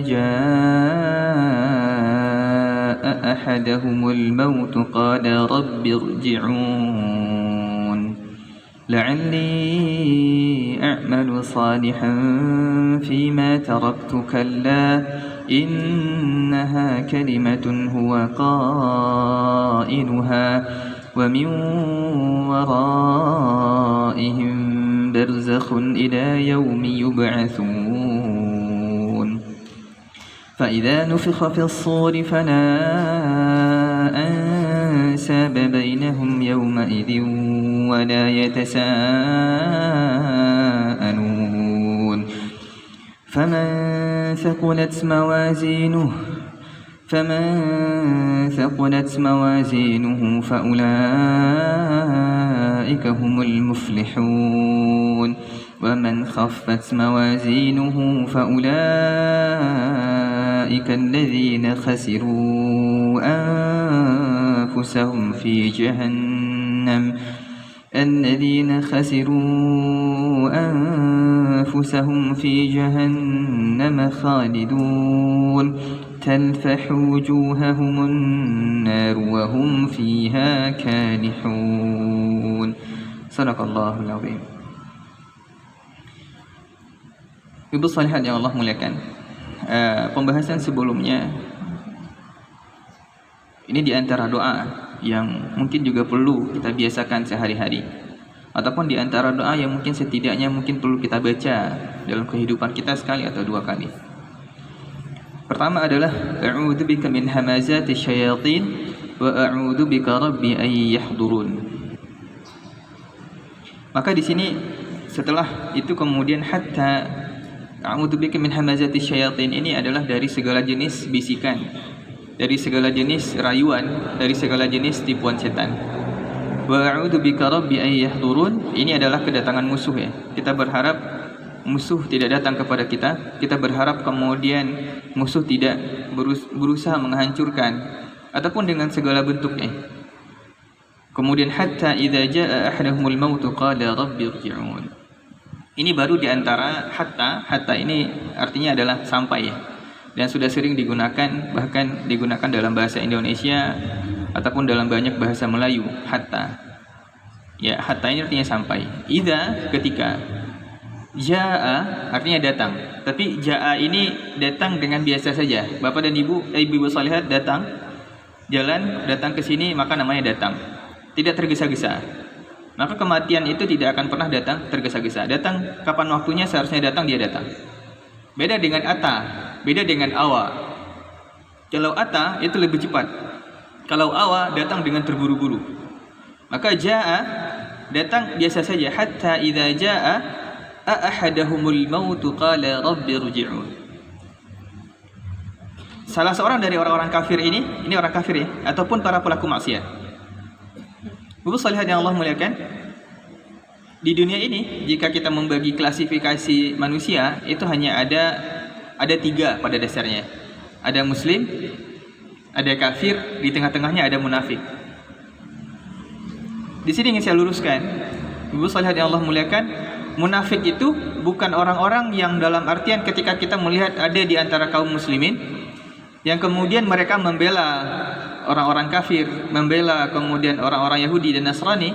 جاء أحدهم الموت قال رب ارجعون لعلي أعمل صالحا فيما تركت كلا إنها كلمة هو قائلها ومن ورائهم برزخ إلى يوم يبعثون فإذا نفخ في الصور فلا أنساب بينهم يومئذ ولا يتساءلون فمن ثقلت موازينه فأولئك هم المفلحون ومن خفت موازينه فأولئك الذين خسروا أنفسهم في جهنم خالدون تلفح وجوههم النار وهم فيها كالحون صدق الله العظيم. Ibu salihat yang Allah muliakan, pembahasan sebelumnya ini di antara doa yang mungkin juga perlu kita biasakan sehari-hari, ataupun di antara doa yang mungkin setidaknya mungkin perlu kita baca dalam kehidupan kita sekali atau dua kali. Pertama adalah a'udzubika min hamazati syayatin wa a'udzubika rabbi ay yahdurun. Maka di sini setelah itu kemudian hatta a'udzubika min hamazati syayatin ini adalah dari segala jenis bisikan, dari segala jenis rayuan, dari segala jenis tipuan setan. Wa a'udzubika rabbi ay yahdurun, ini adalah kedatangan musuh ya. Kita berharap musuh tidak datang kepada kita. Kita berharap kemudian musuh tidak berusaha menghancurkan ataupun dengan segala bentuknya. Kemudian hatta idza jaa ahaduhumul maut qala rabbi irji'un. Ini baru di antara hatta ini artinya adalah sampai ya. Dan sudah sering digunakan, bahkan digunakan dalam bahasa Indonesia ataupun dalam banyak bahasa Melayu, hatta. Ya, hatta ini artinya sampai. Idza ketika, jaa artinya datang. Tapi jaa ini datang dengan biasa saja. Bapak dan Ibu salihat datang, jalan datang ke sini maka namanya datang. Tidak tergesa-gesa. Maka kematian itu tidak akan pernah datang tergesa-gesa. Datang kapan waktunya seharusnya datang, dia datang. Beda dengan ata, beda dengan awa. Kalau ata itu lebih cepat. Kalau awa datang dengan terburu-buru. Maka jaa datang biasa saja. Hatta idza jaa ahadahumul maut qala rabbi irji'un. Salah seorang dari orang-orang kafir ini orang kafir ya, ataupun para pelaku maksiat. Ibu salihat yang Allah muliakan, di dunia ini jika kita membagi klasifikasi manusia itu hanya ada tiga pada dasarnya. Ada muslim, ada kafir, di tengah-tengahnya ada munafik. Di sini ingin saya luruskan, Ibu salihat yang Allah muliakan, munafik itu bukan orang-orang yang dalam artian ketika kita melihat ada di antara kaum muslimin yang kemudian mereka membela orang-orang kafir, membela kemudian orang-orang Yahudi dan Nasrani,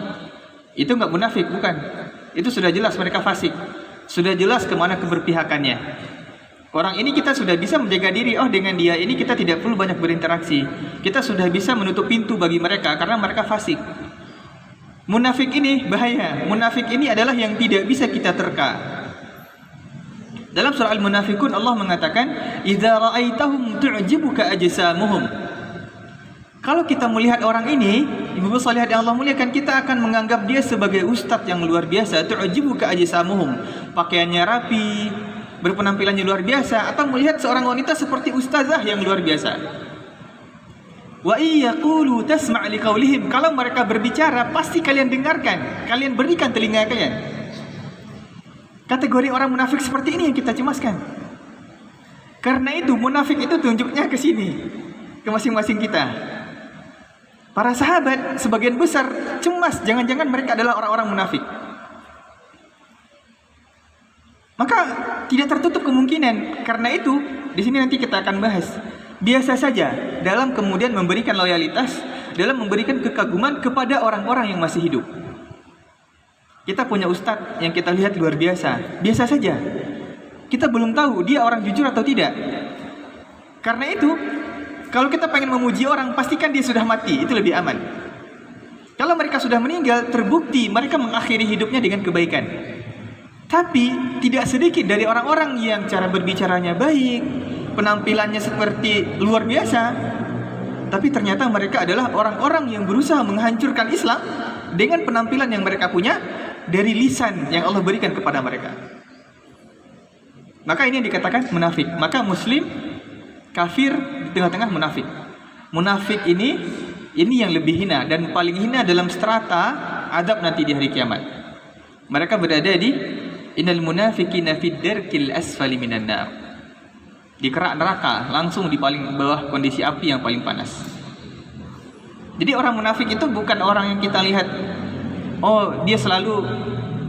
itu enggak munafik, bukan. Itu sudah jelas mereka fasik. Sudah jelas kemana keberpihakannya. Orang ini kita sudah bisa menjaga diri, oh dengan dia ini kita tidak perlu banyak berinteraksi. Kita sudah bisa menutup pintu bagi mereka karena mereka fasik. Munafik ini bahaya. Munafik ini adalah yang tidak bisa kita terka. Dalam surah Al-Munafikun Allah mengatakan, "Idza ra'aitahum tu'jibuka ajsamuhum." Kalau kita melihat orang ini, Ibu salihat yang Allah muliakan, kita akan menganggap dia sebagai ustadz yang luar biasa. Tu'jibuka ajsamuhum. Pakaiannya rapi, berpenampilannya luar biasa, atau melihat seorang wanita seperti ustazah yang luar biasa. Wa iyyaqulu tasma' liqaulihim. Kalau mereka berbicara, pasti kalian dengarkan. Kalian berikan telinga kalian. Kategori orang munafik seperti ini yang kita cemaskan. Karena itu munafik itu tunjuknya ke sini, ke masing-masing kita. Para sahabat sebagian besar cemas, jangan-jangan mereka adalah orang-orang munafik. Maka tidak tertutup kemungkinan. Karena itu di sini nanti kita akan bahas. Biasa saja dalam kemudian memberikan loyalitas, dalam memberikan kekaguman kepada orang-orang yang masih hidup. Kita punya ustadz yang kita lihat luar biasa, biasa saja. Kita belum tahu dia orang jujur atau tidak. Karena itu, kalau kita pengen memuji orang, pastikan dia sudah mati, itu lebih aman. Kalau mereka sudah meninggal, terbukti mereka mengakhiri hidupnya dengan kebaikan. Tapi tidak sedikit dari orang-orang yang cara berbicaranya baik, penampilannya seperti luar biasa, tapi ternyata mereka adalah orang-orang yang berusaha menghancurkan Islam dengan penampilan yang mereka punya dari lisan yang Allah berikan kepada mereka. Maka ini yang dikatakan munafik. Maka muslim, kafir, di tengah-tengah munafik. Munafik ini yang lebih hina dan paling hina dalam strata adab nanti di hari kiamat. Mereka berada di innal munafiqina fid darkil asfali minan nar. Di kerak neraka, langsung di paling bawah kondisi api yang paling panas. Jadi orang munafik itu bukan orang yang kita lihat, oh dia selalu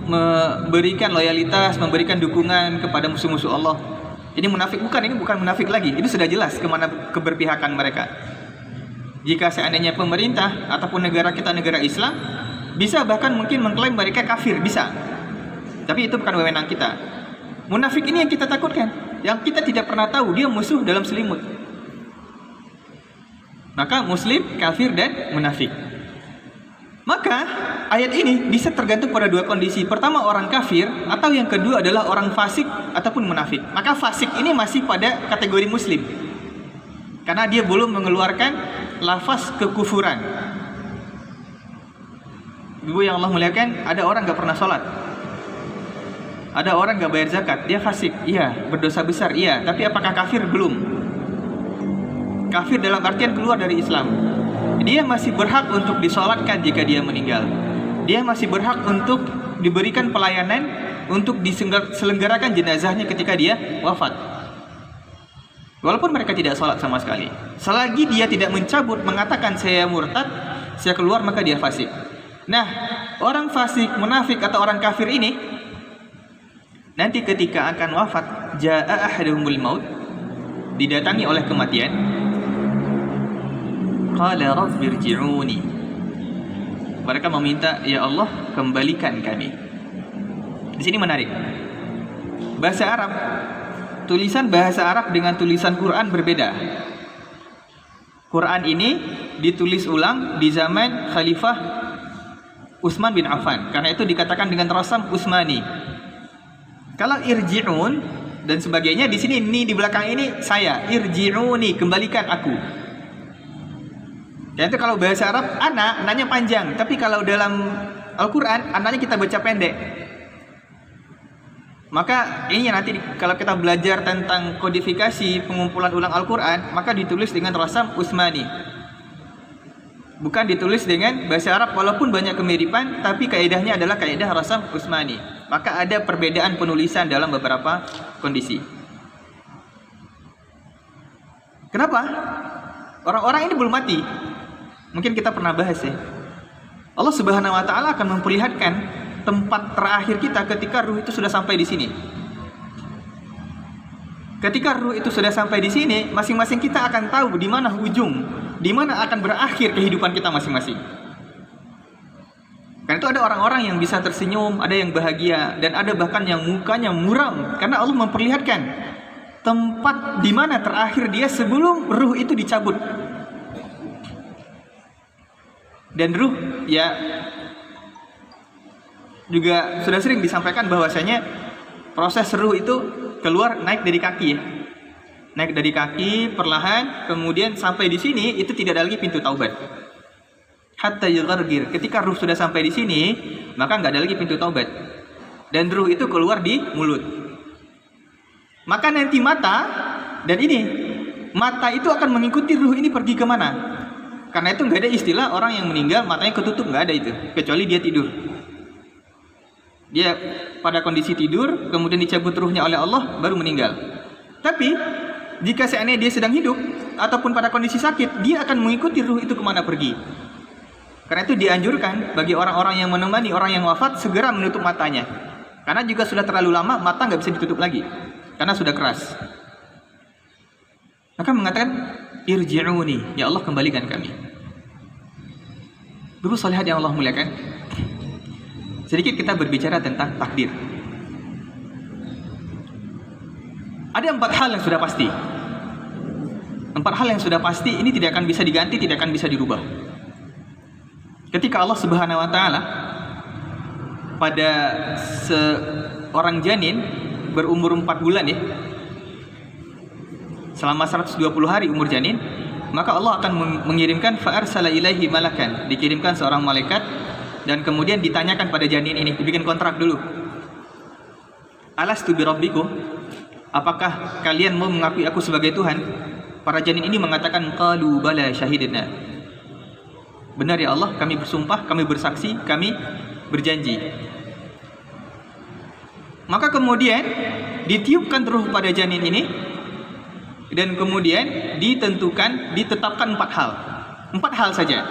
memberikan loyalitas, memberikan dukungan kepada musuh-musuh Allah. Ini munafik, bukan, ini bukan munafik lagi. Ini sudah jelas kemana keberpihakan mereka. Jika seandainya pemerintah ataupun negara kita negara Islam, bisa bahkan mungkin mengklaim mereka kafir, bisa. Tapi itu bukan wewenang kita. Munafik ini yang kita takutkan, yang kita tidak pernah tahu dia musuh dalam selimut. Maka muslim, kafir, dan munafik. Maka ayat ini bisa tergantung pada dua kondisi. Pertama orang kafir, atau yang kedua adalah orang fasik ataupun munafik. Maka fasik ini masih pada kategori muslim, karena dia belum mengeluarkan lafaz kekufuran. Ibu yang Allah muliakan, ada orang gak pernah sholat, ada orang gak bayar zakat, dia fasik, iya. Berdosa besar, iya. Tapi apakah kafir? Belum. Kafir dalam artian keluar dari Islam. Dia masih berhak untuk disolatkan jika dia meninggal. Dia masih berhak untuk diberikan pelayanan, untuk diselenggarakan jenazahnya ketika dia wafat. Walaupun mereka tidak sholat sama sekali. Selagi dia tidak mencabut, mengatakan saya murtad, saya keluar, maka dia fasik. Nah, orang fasik, munafik atau orang kafir ini, nanti ketika akan wafat, jaa ahaduhumul maut, didatangi oleh kematian. Qala rabbirji'uni. Mereka meminta, ya Allah, kembalikan kami. Di sini menarik. Bahasa Arab, tulisan bahasa Arab dengan tulisan Quran berbeda. Quran ini ditulis ulang di zaman Khalifah Utsman bin Affan. Karena itu dikatakan dengan rasam Utsmani. Kalau irji'un dan sebagainya, di sini ini di belakang ini saya, irji'uni, kembalikan aku. Dan itu kalau bahasa Arab ana, ananya panjang, tapi kalau dalam Al-Qur'an ananya kita baca pendek. Maka ini nanti kalau kita belajar tentang kodifikasi pengumpulan ulang Al-Qur'an, maka ditulis dengan rasam Utsmani. Bukan ditulis dengan bahasa Arab, walaupun banyak kemiripan, tapi kaidahnya adalah kaidah rasam Utsmani. Maka ada perbedaan penulisan dalam beberapa kondisi. Kenapa? Orang-orang ini belum mati. Mungkin kita pernah bahas ya. Allah Subhanahu wa taala akan memperlihatkan tempat terakhir kita ketika ruh itu sudah sampai di sini. Ketika ruh itu sudah sampai di sini, masing-masing kita akan tahu di mana ujung, di mana akan berakhir kehidupan kita masing-masing. Karena itu ada orang-orang yang bisa tersenyum, ada yang bahagia, dan ada bahkan yang mukanya muram karena Allah memperlihatkan tempat di mana terakhir dia sebelum ruh itu dicabut. Dan ruh ya juga sudah sering disampaikan bahwasanya proses ruh itu keluar naik dari kaki ya. Naik dari kaki perlahan, kemudian sampai di sini itu tidak ada lagi pintu taubat. Hatta yughargir. Ketika ruh sudah sampai di sini, maka nggak ada lagi pintu taubat. Dan ruh itu keluar di mulut. Maka nanti mata, dan ini mata itu akan mengikuti ruh ini pergi kemana. Karena itu nggak ada istilah orang yang meninggal matanya ketutup, nggak ada itu, kecuali dia tidur. Dia pada kondisi tidur, kemudian dicabut ruhnya oleh Allah, baru meninggal. Tapi jika seandainya dia sedang hidup ataupun pada kondisi sakit, dia akan mengikuti ruh itu kemana pergi. Karena itu dianjurkan bagi orang-orang yang menemani orang yang wafat segera menutup matanya. Karena juga sudah terlalu lama mata nggak bisa ditutup lagi, karena sudah keras. Maka mengatakan irji'uni, ya Allah kembalikan kami. Ibu salihat yang Allah muliakan, sedikit kita berbicara tentang takdir. Ada 4 hal yang sudah pasti. 4 hal yang sudah pasti ini tidak akan bisa diganti, tidak akan bisa dirubah. Ketika Allah Subhanahu wa taala pada seorang janin berumur 4 bulan ya, selama 120 hari umur janin, maka Allah akan mengirimkan fa'arsala ilaihi malakan, dikirimkan seorang malaikat, dan kemudian ditanyakan pada janin ini, dibikin kontrak dulu. Alastu bi rabbikum, apakah kalian mau mengakui aku sebagai Tuhan? Para janin ini mengatakan qalu bala syahidna. Benar ya Allah, kami bersumpah, kami bersaksi, kami berjanji. Maka kemudian ditiupkan ruh pada janin ini, dan kemudian ditetapkan 4 hal. 4 hal saja.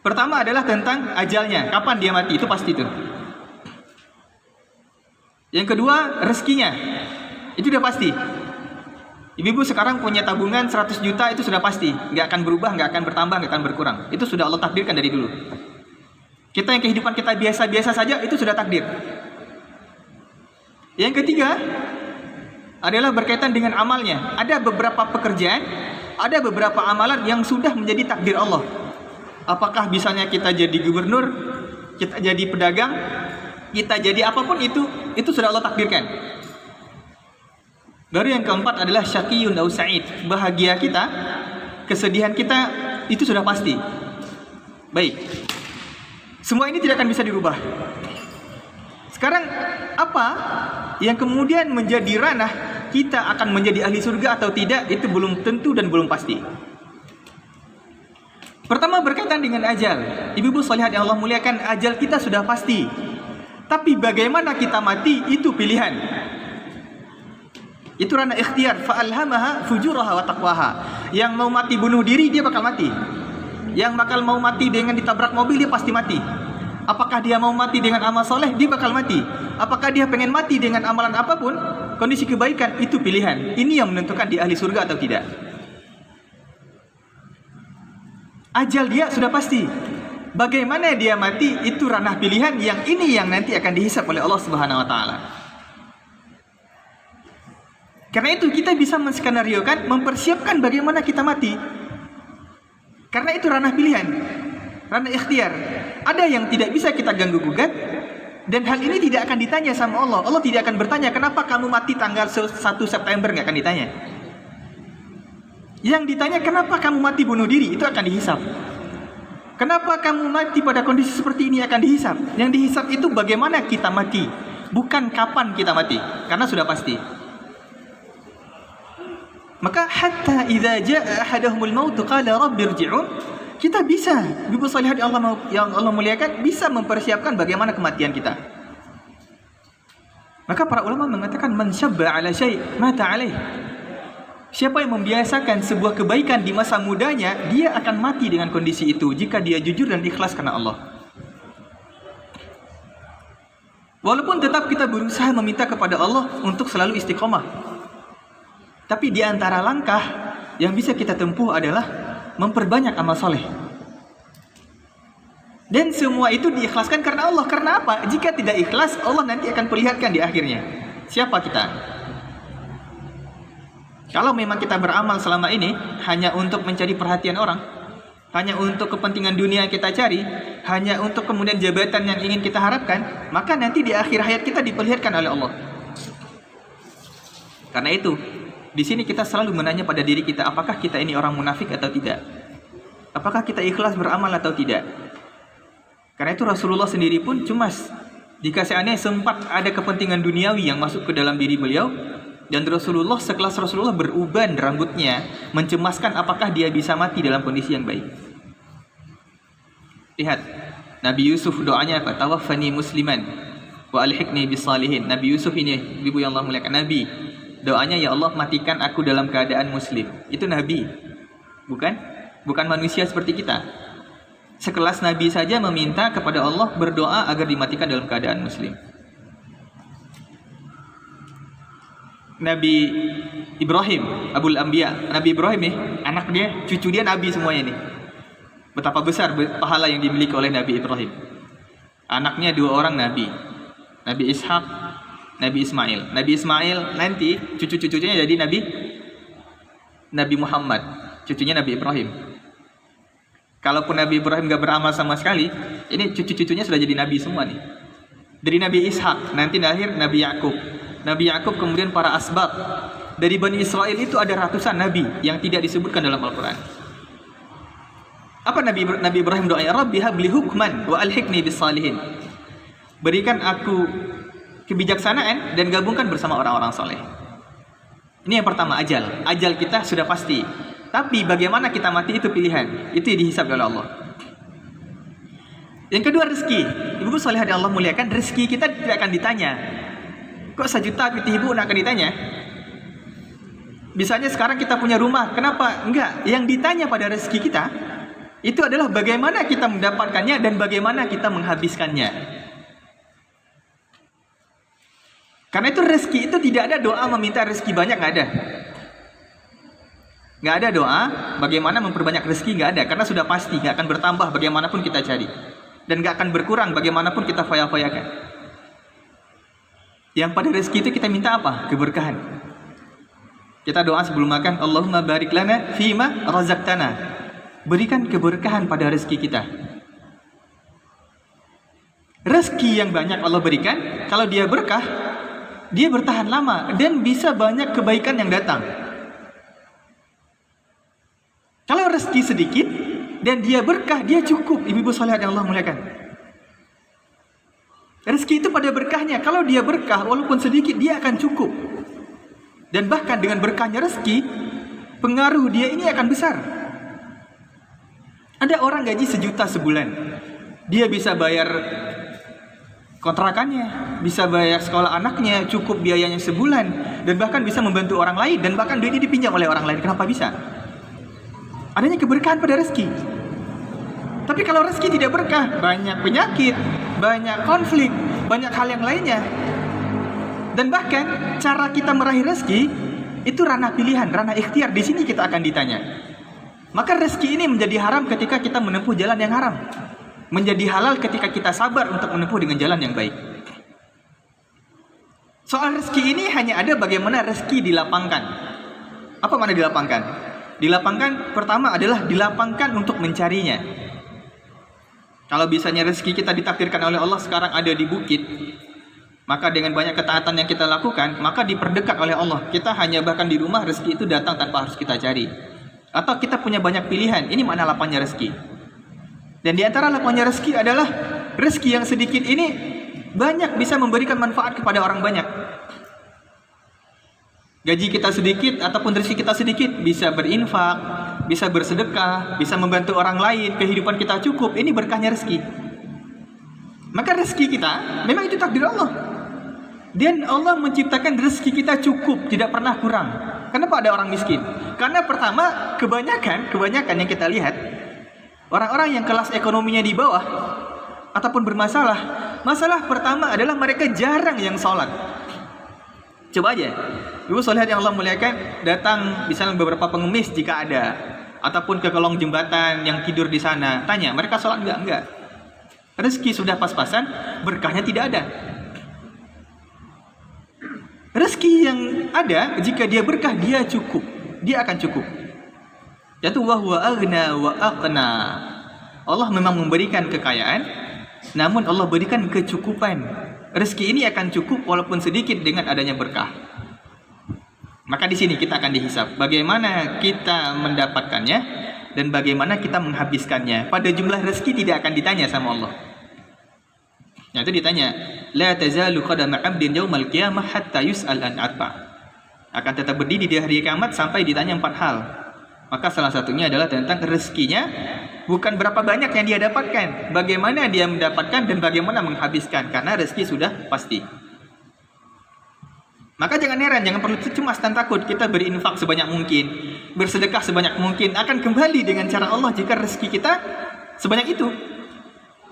Pertama adalah tentang ajalnya, kapan dia mati, itu pasti itu. Yang kedua, rezekinya. Itu sudah pasti. Ibu-ibu sekarang punya tabungan 100 juta, itu sudah pasti. Nggak akan berubah, nggak akan bertambah, nggak akan berkurang. Itu sudah Allah takdirkan dari dulu. Kita yang kehidupan kita biasa-biasa saja, itu sudah takdir. Yang ketiga adalah berkaitan dengan amalnya. Ada beberapa pekerjaan, ada beberapa amalan yang sudah menjadi takdir Allah. Apakah misalnya kita jadi gubernur, kita jadi pedagang, kita jadi apapun itu sudah Allah takdirkan. Baru yang keempat adalah syaqiyun aw sa'id. Bahagia kita, kesedihan kita itu sudah pasti. Baik. Semua ini tidak akan bisa dirubah. Sekarang apa yang kemudian menjadi ranah kita akan menjadi ahli surga atau tidak, itu belum tentu dan belum pasti. Pertama berkaitan dengan ajal. Ibu-ibu sholihat yang Allah muliakan, ajal kita sudah pasti. Tapi bagaimana kita mati itu pilihan. Itu ranah ikhtiar, fa'alhamaha fujuraha wa taqwaha. Yang mau mati bunuh diri, dia bakal mati. Yang bakal mau mati dengan ditabrak mobil, dia pasti mati. Apakah dia mau mati dengan amal soleh, dia bakal mati. Apakah dia pengen mati dengan amalan apapun, kondisi kebaikan, itu pilihan. Ini yang menentukan dia ahli surga atau tidak. Ajal dia sudah pasti. Bagaimana dia mati, itu ranah pilihan, yang ini yang nanti akan dihisab oleh Allah Subhanahu wa taala. Karena itu kita bisa menskenariokan, mempersiapkan bagaimana kita mati. Karena itu ranah pilihan, ranah ikhtiar. Ada yang tidak bisa kita ganggu gugat, dan hal ini tidak akan ditanya sama Allah. Allah tidak akan bertanya, kenapa kamu mati tanggal 1 September, nggak akan ditanya. Yang ditanya, kenapa kamu mati bunuh diri, itu akan dihisab. Kenapa kamu mati pada kondisi seperti ini, akan dihisab. Yang dihisab itu bagaimana kita mati, bukan kapan kita mati, karena sudah pasti. Maka hatta idza jaa ahaduhumul maut qala rabbi irji'un, kita bisa, ibu salihat yang Allah muliakan, bisa mempersiapkan bagaimana kematian kita. Maka para ulama mengatakan man syabba ala syai' mata alaih. Siapa yang membiasakan sebuah kebaikan di masa mudanya, dia akan mati dengan kondisi itu jika dia jujur dan ikhlas karena Allah. Walaupun tetap kita berusaha meminta kepada Allah untuk selalu istiqomah. Tapi di antara langkah yang bisa kita tempuh adalah memperbanyak amal soleh. Dan semua itu diikhlaskan karena Allah. Karena apa? Jika tidak ikhlas, Allah nanti akan perlihatkan di akhirnya siapa kita. Kalau memang kita beramal selama ini hanya untuk mencari perhatian orang, hanya untuk kepentingan dunia yang kita cari, hanya untuk kemudian jabatan yang ingin kita harapkan, maka nanti di akhir hayat kita diperlihatkan oleh Allah. Karena itu, di sini kita selalu menanya pada diri kita, apakah kita ini orang munafik atau tidak? Apakah kita ikhlas beramal atau tidak? Karena itu Rasulullah sendiri pun cemas jika seandainya sempat ada kepentingan duniawi yang masuk ke dalam diri beliau, dan Rasulullah, sekelas Rasulullah beruban rambutnya, mencemaskan apakah dia bisa mati dalam kondisi yang baik. Lihat, Nabi Yusuf doanya apa? Tawaffani musliman wa alhiqni bisalihin. Nabi Yusuf ini, ibu yang Allah muliakan, Nabi. Doanya, ya Allah matikan aku dalam keadaan muslim. Itu Nabi, bukan manusia seperti kita. Sekelas Nabi saja meminta kepada Allah, berdoa agar dimatikan dalam keadaan muslim. Nabi Ibrahim, Abul Anbiya. Nabi Ibrahim nih, anak dia, cucu dia nabi semuanya nih. Betapa besar pahala yang dimiliki oleh Nabi Ibrahim. Anaknya 2 orang nabi. Nabi Ishak, Nabi Ismail. Nabi Ismail nanti cucu-cucunya jadi Nabi Muhammad, cucunya Nabi Ibrahim. Kalaupun Nabi Ibrahim gak beramal sama sekali, ini cucu-cucunya sudah jadi nabi semua nih. Dari Nabi Ishak nanti lahir Nabi Yakub. Nabi Yakub kemudian para asbab. Dari Bani Israel itu ada ratusan nabi yang tidak disebutkan dalam Al-Quran. Apa Nabi Ibrahim doanya? Rabbi habli hukman wa alhiqni bis salihin. Berikan aku kebijaksanaan dan gabungkan bersama orang-orang soleh. Ini yang pertama, ajal. Ajal kita sudah pasti. Tapi bagaimana kita mati itu pilihan. Itu dihisab oleh Allah. Yang kedua, rezeki. Ibu soleh yang Allah muliakan, rezeki kita tidak akan ditanya. Kok 1 juta ibu nak akan ditanya? Misalnya sekarang kita punya rumah, kenapa? Enggak. Yang ditanya pada rezeki kita itu adalah bagaimana kita mendapatkannya dan bagaimana kita menghabiskannya. Karena itu rezeki itu tidak ada doa meminta rezeki banyak, nggak ada. Nggak ada doa bagaimana memperbanyak rezeki, nggak ada. Karena sudah pasti nggak akan bertambah bagaimanapun kita cari. Dan nggak akan berkurang bagaimanapun kita foya-foyakan. Yang pada rezeki itu kita minta apa? Keberkahan. Kita doa sebelum makan, Allahumma barik lana fima razaqtana. Berikan keberkahan pada rezeki kita. Rezeki yang banyak Allah berikan, kalau dia berkah, dia bertahan lama dan bisa banyak kebaikan yang datang. Kalau rezeki sedikit dan dia berkah, dia cukup. Ibu-ibu saleh yang Allah muliakan. Rezeki itu pada berkahnya. Kalau dia berkah, walaupun sedikit, dia akan cukup. Dan bahkan dengan berkahnya rezeki, pengaruh dia ini akan besar. Ada orang gaji 1 juta sebulan. Dia bisa bayar kontrakannya, bisa bayar sekolah anaknya, cukup biayanya sebulan, dan bahkan bisa membantu orang lain, dan bahkan duit ini dipinjam oleh orang lain. Kenapa bisa? Adanya keberkahan pada rezeki. Tapi kalau rezeki tidak berkah, banyak penyakit, banyak konflik, banyak hal yang lainnya. Dan bahkan cara kita meraih rezeki itu ranah pilihan, ranah ikhtiar. Di sini kita akan ditanya. Maka rezeki ini menjadi haram ketika kita menempuh jalan yang haram. Menjadi halal ketika kita sabar untuk menempuh dengan jalan yang baik. Soal rezeki ini hanya ada bagaimana rezeki dilapangkan. Apa makna dilapangkan? Dilapangkan pertama adalah dilapangkan untuk mencarinya. Kalau bisanya rezeki kita ditakdirkan oleh Allah sekarang ada di bukit, maka dengan banyak ketaatan yang kita lakukan, maka diperdekat oleh Allah. Kita hanya bahkan di rumah rezeki itu datang tanpa harus kita cari. Atau kita punya banyak pilihan. Ini makna lapangnya rezeki. Dan di antara lapangnya rezeki adalah rezeki yang sedikit ini banyak bisa memberikan manfaat kepada orang banyak. Gaji kita sedikit ataupun rezeki kita sedikit, bisa berinfak, bisa bersedekah, bisa membantu orang lain, kehidupan kita cukup. Ini berkahnya rezeki. Maka rezeki kita memang itu takdir Allah. Dan Allah menciptakan rezeki kita cukup, tidak pernah kurang. Kenapa ada orang miskin? Karena pertama, kebanyakan yang kita lihat, orang-orang yang kelas ekonominya di bawah ataupun bermasalah, masalah pertama adalah mereka jarang yang sholat. Coba aja, ibu sholat yang Allah muliakan, datang misalnya beberapa pengemis jika ada, ataupun ke kolong jembatan yang tidur di sana, tanya, mereka sholat enggak? Enggak. Rezeki sudah pas-pasan, berkahnya tidak ada. Rezeki yang ada, jika dia berkah, dia cukup. Dia akan cukup. Yaitu wa huwa aghna wa aqna. Allah memang memberikan kekayaan, namun Allah berikan kecukupan. Rezeki ini akan cukup walaupun sedikit dengan adanya berkah. Maka di sini kita akan dihisab bagaimana kita mendapatkannya dan bagaimana kita menghabiskannya. Pada jumlah rezeki tidak akan ditanya sama Allah. Itu ditanya, la tazalu qadama 'abdin yaumal qiyamah hatta yus'al an atba. Akan tetap berdiri di hari kiamat sampai ditanya 4 hal. Maka salah satunya adalah tentang rezekinya, bukan berapa banyak yang dia dapatkan, bagaimana dia mendapatkan dan bagaimana menghabiskan, karena rezeki sudah pasti. Maka jangan heran, jangan perlu cemas dan takut. Kita berinfak sebanyak mungkin, bersedekah sebanyak mungkin, akan kembali dengan cara Allah jika rezeki kita sebanyak itu.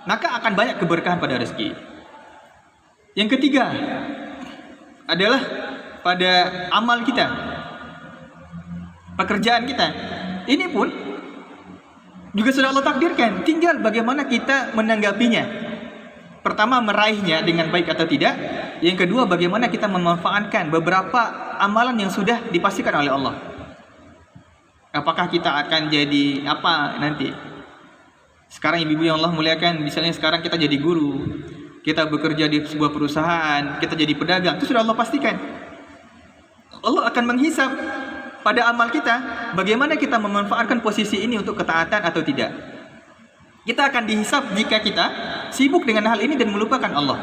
Maka akan banyak keberkahan pada rezeki. Yang ketiga adalah pada amal kita, pekerjaan kita. Ini pun juga sudah Allah takdirkan. Tinggal bagaimana kita menanggapinya. Pertama, meraihnya dengan baik atau tidak. Yang kedua, bagaimana kita memanfaatkan beberapa amalan yang sudah dipastikan oleh Allah. Apakah kita akan jadi apa nanti? Sekarang ibu-ibu yang Allah muliakan, misalnya sekarang kita jadi guru, kita bekerja di sebuah perusahaan, kita jadi pedagang, itu sudah Allah pastikan. Allah akan menghisap pada amal kita, bagaimana kita memanfaatkan posisi ini untuk ketaatan atau tidak. Kita akan dihisap jika kita sibuk dengan hal ini dan melupakan Allah.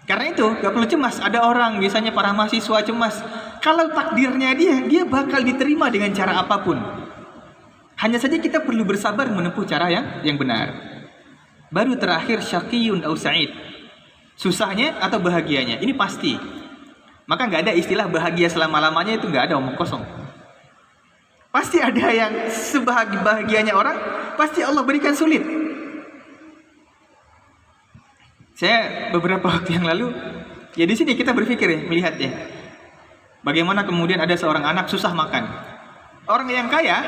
Karena itu, gak perlu cemas. Ada orang, biasanya para mahasiswa cemas. Kalau takdirnya dia bakal diterima dengan cara apapun. Hanya saja kita perlu bersabar menempuh cara yang benar. Baru terakhir syaqiyun au sa'id. Susahnya atau bahagianya, ini pasti. Maka nggak ada istilah bahagia selama-lamanya, itu nggak ada, omong kosong. Pasti ada yang sebahagianya orang, pasti Allah berikan sulit. Saya beberapa waktu yang lalu, ya di sini kita berpikir ya, melihat ya, bagaimana kemudian ada seorang anak susah makan. Orang yang kaya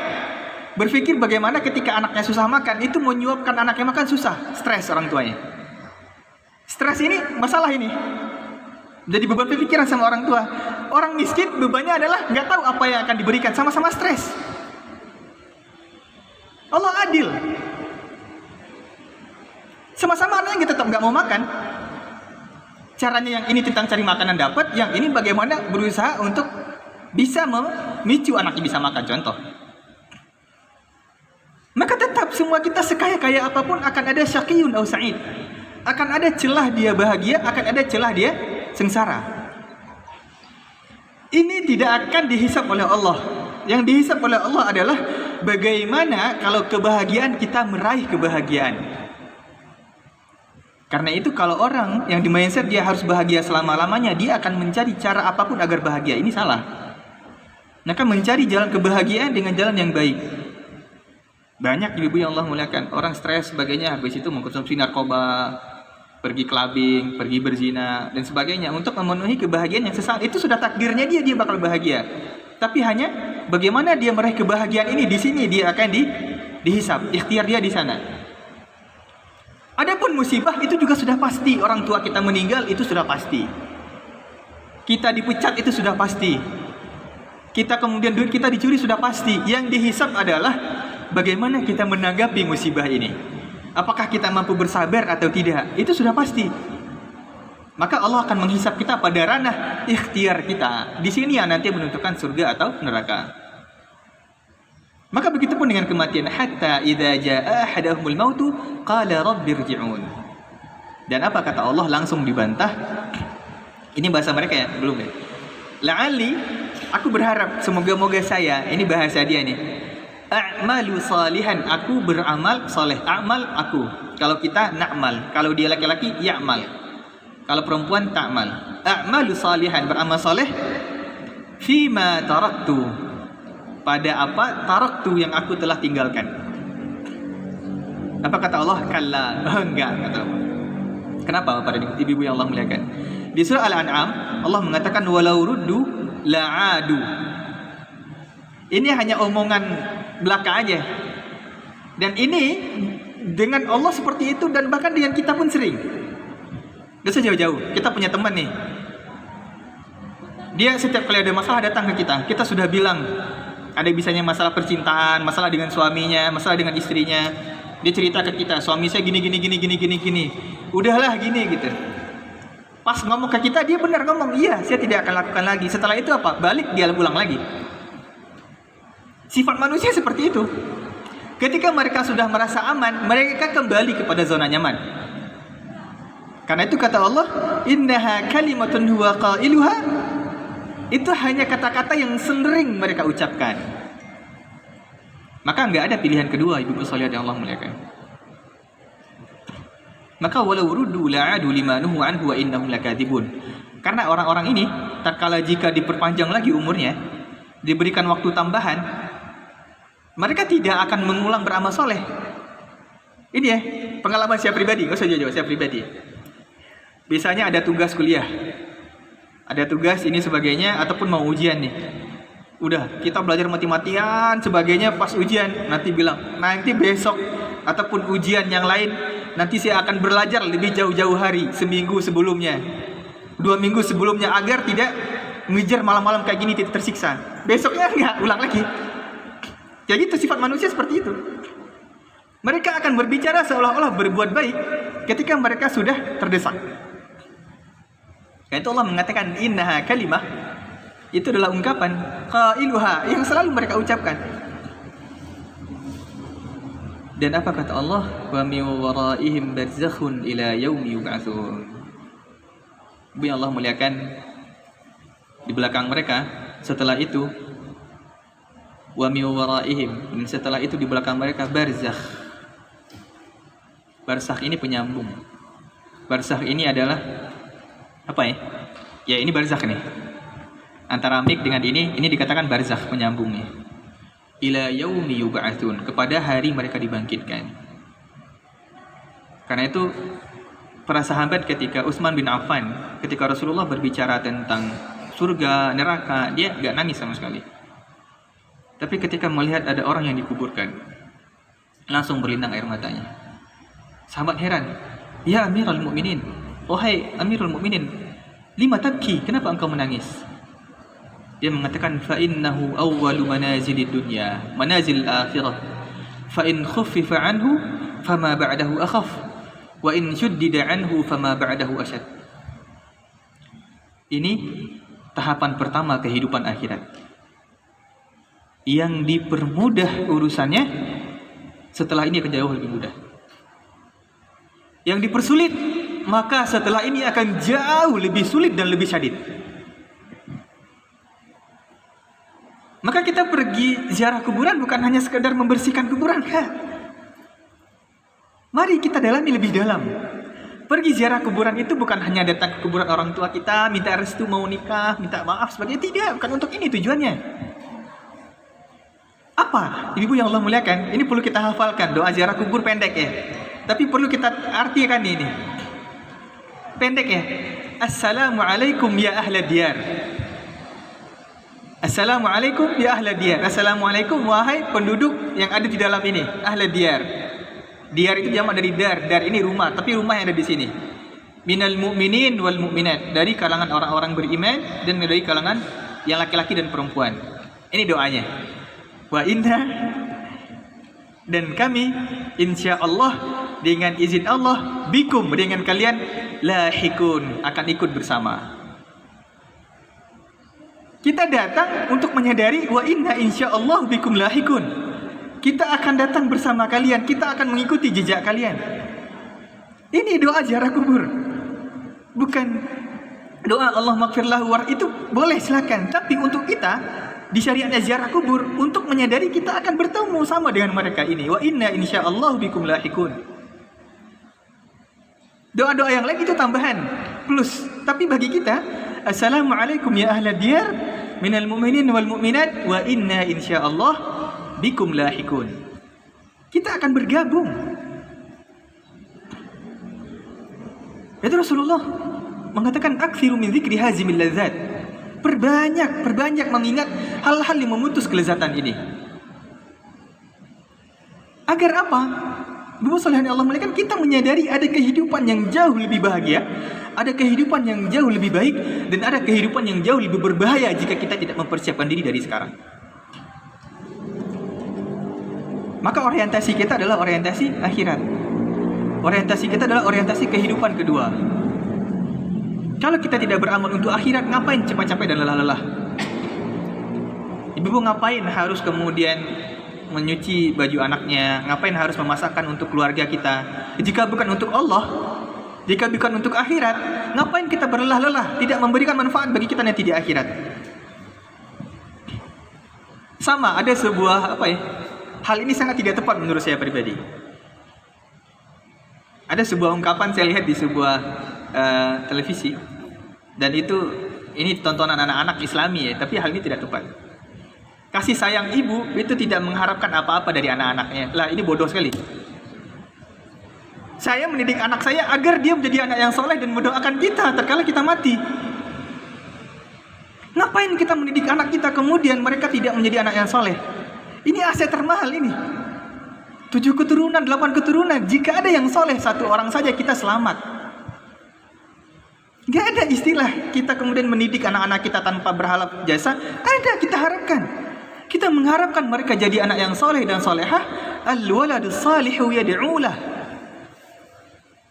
berpikir bagaimana ketika anaknya susah makan, itu menyuapkan anaknya makan susah, stres orang tuanya. Stres ini, masalah ini. Jadi beban pikiran sama orang tua. Orang miskin bebannya adalah nggak tahu apa yang akan diberikan, sama-sama stres. Allah adil. Sama-sama anaknya tetap nggak mau makan. Caranya yang ini tentang cari makanan dapat, yang ini bagaimana berusaha untuk bisa memicu anaknya bisa makan, contoh. Maka tetap semua kita sekaya-kaya apapun akan ada syaqiyun au sa'id. Akan ada celah dia bahagia, akan ada celah dia sengsara. Ini tidak akan dihisap oleh Allah. Yang dihisap oleh Allah adalah bagaimana kalau kebahagiaan kita meraih kebahagiaan. Karena itu kalau orang yang di mindset dia harus bahagia selama-lamanya, dia akan mencari cara apapun agar bahagia. Ini salah. Maka mencari jalan kebahagiaan dengan jalan yang baik. Banyak ibu yang Allah muliakan, orang stres sebagainya, habis itu mengkonsumsi narkoba, pergi clubbing, pergi berzina dan sebagainya untuk memenuhi kebahagiaan yang sesaat. Itu sudah takdirnya dia bakal bahagia. Tapi hanya bagaimana dia meraih kebahagiaan ini, di sini dia akan dihisap, ikhtiar dia di sana. Adapun musibah itu juga sudah pasti, orang tua kita meninggal itu sudah pasti. Kita dipecat itu sudah pasti. Kita kemudian duit kita dicuri sudah pasti. Yang dihisap adalah bagaimana kita menanggapi musibah ini. Apakah kita mampu bersabar atau tidak? Itu sudah pasti. Maka Allah akan menghisap kita pada ranah ikhtiar kita. Di sini yang nanti menentukan surga atau neraka. Maka begitu pun dengan kematian. Hatta idza jaa ahadahumul mautu qala rabbirji'un. Dan apa kata Allah? Langsung dibantah. Ini bahasa mereka ya? Belum ya? La'alli, aku berharap semoga-moga saya, ini bahasa dia nih, a'malu salihan, aku beramal soleh. A'mal aku. Kalau kita na'mal. Kalau dia laki-laki ya'mal. Kalau perempuan ta'mal. A'malu salihan, beramal soleh. Fima taraktu, pada apa taraktu yang aku telah tinggalkan. Apa kata Allah? Kalla. Enggak kata Allah. Kenapa pada ibu-ibu yang Allah muliakan? Di surah Al-An'am Allah mengatakan walau ruddu la'adu. Ini hanya omongan belaka aja. Dan ini dengan Allah seperti itu, dan bahkan dengan kita pun sering. Gak usah jauh-jauh. Kita punya teman nih, dia setiap kali ada masalah datang ke kita. Kita sudah bilang, ada bisanya masalah percintaan, masalah dengan suaminya, masalah dengan istrinya. Dia cerita ke kita, suami saya gini. Udahlah gini gitu. Pas ngomong ke kita, dia benar ngomong, iya saya tidak akan lakukan lagi. Setelah itu apa? Balik dia ulang lagi. Sifat manusia seperti itu. Ketika mereka sudah merasa aman, mereka kembali kepada zona nyaman. Karena itu kata Allah, innaha kalimatun huwa qailuha, itu hanya kata-kata yang sering mereka ucapkan. Maka enggak ada pilihan kedua, ibu-ibu sholihat yang Allah muliakan. Maka walau ruddu la'adu limanuhu anhu wa innahum lakadzibun. Karena orang-orang ini tatkala jika diperpanjang lagi umurnya, diberikan waktu tambahan, mereka tidak akan mengulang beramal soleh. Ini ya pengalaman saya pribadi, nggak usah jauh-jauh, saya pribadi. Biasanya ada tugas kuliah, ada tugas ini sebagainya, ataupun mau ujian nih. Udah, kita belajar mati-matian sebagainya, pas ujian nanti bilang, nanti besok ataupun ujian yang lain nanti saya akan belajar lebih jauh-jauh hari, seminggu sebelumnya, 2 minggu sebelumnya, agar tidak ngejar malam-malam kayak gini, tidak tersiksa. Besoknya enggak, ulang lagi. Ya gitu sifat manusia, seperti itu. Mereka akan berbicara seolah-olah berbuat baik ketika mereka sudah terdesak. Itu Allah mengatakan innaha kalimah, itu adalah ungkapan qailuha yang selalu mereka ucapkan. Dan apa kata Allah? Wa min waraihim barzakhun ila yaumi yub'atsun. Yang Allah muliakan, di belakang mereka setelah itu wa min waraihim, dan setelah itu di belakang mereka barzakh. Barzakh ini penyambung. Barzakh ini adalah apa ya? Ya ini barzakh nih. Antara mik dengan ini dikatakan barzakh, penyambungnya. Ila yaumi yub'atsun, kepada hari mereka dibangkitkan. Karena itu para sahabat ketika Utsman bin Affan, ketika Rasulullah berbicara tentang surga, neraka, dia enggak nangis sama sekali. Tapi ketika melihat ada orang yang dikuburkan, langsung berlinang air matanya. Sahabat heran, "Ya Amirul Mukminin, wahai Amirul Mukminin, lima tabki, kenapa engkau menangis?" Dia mengatakan, fa innahu awwalu manazilid dunya, manazil akhirah. Fa in khuffifa anhu fama ba'dahu akhaf, wa in shuddida anhu fama ba'dahu ashad. Ini tahapan pertama kehidupan akhirat. Yang dipermudah urusannya, setelah ini akan jauh lebih mudah. Yang dipersulit, maka setelah ini akan jauh lebih sulit dan lebih syadid. Maka kita pergi ziarah kuburan bukan hanya sekedar membersihkan kuburan, Kak. Mari kita dalami lebih dalam. Pergi ziarah kuburan itu bukan hanya datang ke kuburan orang tua kita, minta restu mau nikah, minta maaf sebagainya. Tidak, bukan untuk ini tujuannya. Apa? Ibu yang Allah muliakan, ini perlu kita hafalkan. Doa ziarah kubur pendek ya, tapi perlu kita artikan ini. Pendek ya. Assalamualaikum ya ahla diyar. Assalamualaikum ya ahla diyar. Assalamualaikum wahai penduduk yang ada di dalam ini, ahla diyar. Diyar itu jamak dari dar. Dar ini rumah, tapi rumah yang ada di sini. Minal mu'minin wal mu'minat, dari kalangan orang-orang beriman dan dari kalangan yang laki-laki dan perempuan. Ini doanya. Wa inna, dan kami insyaallah dengan izin Allah, bikum, dengan kalian, lahikun, akan ikut bersama. Kita datang untuk menyadari wa inna insyaallah bikum lahikun. Kita akan datang bersama kalian, kita akan mengikuti jejak kalian. Ini doa ziarah kubur. Bukan doa Allah maghfirlahu war, itu boleh silakan, tapi untuk kita di syariatnya ziarah kubur untuk menyadari kita akan bertemu sama dengan mereka ini. Wa inna insyaallah bikum lahikun. Doa-doa yang lain itu tambahan, plus. Tapi bagi kita, assalamualaikum ya ahla diyar minal mu'minin wal mu'minat wa inna insyaallah bikum lahikun. Kita akan bergabung. Itu Rasulullah mengatakan aktsiru min dzikri hazimil ladzat. Perbanyak mengingat hal-hal yang memutus kelezatan ini. Agar apa? Bapak sekalian Allah muliakan, kita menyadari ada kehidupan yang jauh lebih bahagia, ada kehidupan yang jauh lebih baik, dan ada kehidupan yang jauh lebih berbahaya jika kita tidak mempersiapkan diri dari sekarang. Maka orientasi kita adalah orientasi akhirat. Orientasi kita adalah orientasi kehidupan kedua. Kalau kita tidak beramal untuk akhirat, ngapain capek-capek dan lelah-lelah? Ibu ngapain harus kemudian menyuci baju anaknya, ngapain harus memasakkan untuk keluarga kita? Jika bukan untuk Allah, jika bukan untuk akhirat, ngapain kita berlelah-lelah, tidak memberikan manfaat bagi kita nanti di akhirat? Sama, ada sebuah hal ini sangat tidak tepat menurut saya pribadi. Ada sebuah ungkapan saya lihat di sebuah televisi, dan ini tontonan anak-anak Islami ya, tapi hal ini tidak tepat. Kasih sayang ibu itu tidak mengharapkan apa-apa dari anak-anaknya. Lah, ini bodoh sekali. Saya mendidik anak saya agar dia menjadi anak yang soleh dan mendoakan kita tatkala kita mati. Ngapain kita mendidik anak kita kemudian mereka tidak menjadi anak yang soleh? Ini aset termahal ini. 7 keturunan, 8 keturunan. Jika ada yang soleh 1 orang saja kita selamat. Gak ada istilah kita kemudian mendidik anak-anak kita tanpa berharap jasa. Ada, kita harapkan. Kita mengharapkan mereka jadi anak yang soleh dan solehah. Al-waladus salihu yad'ulah.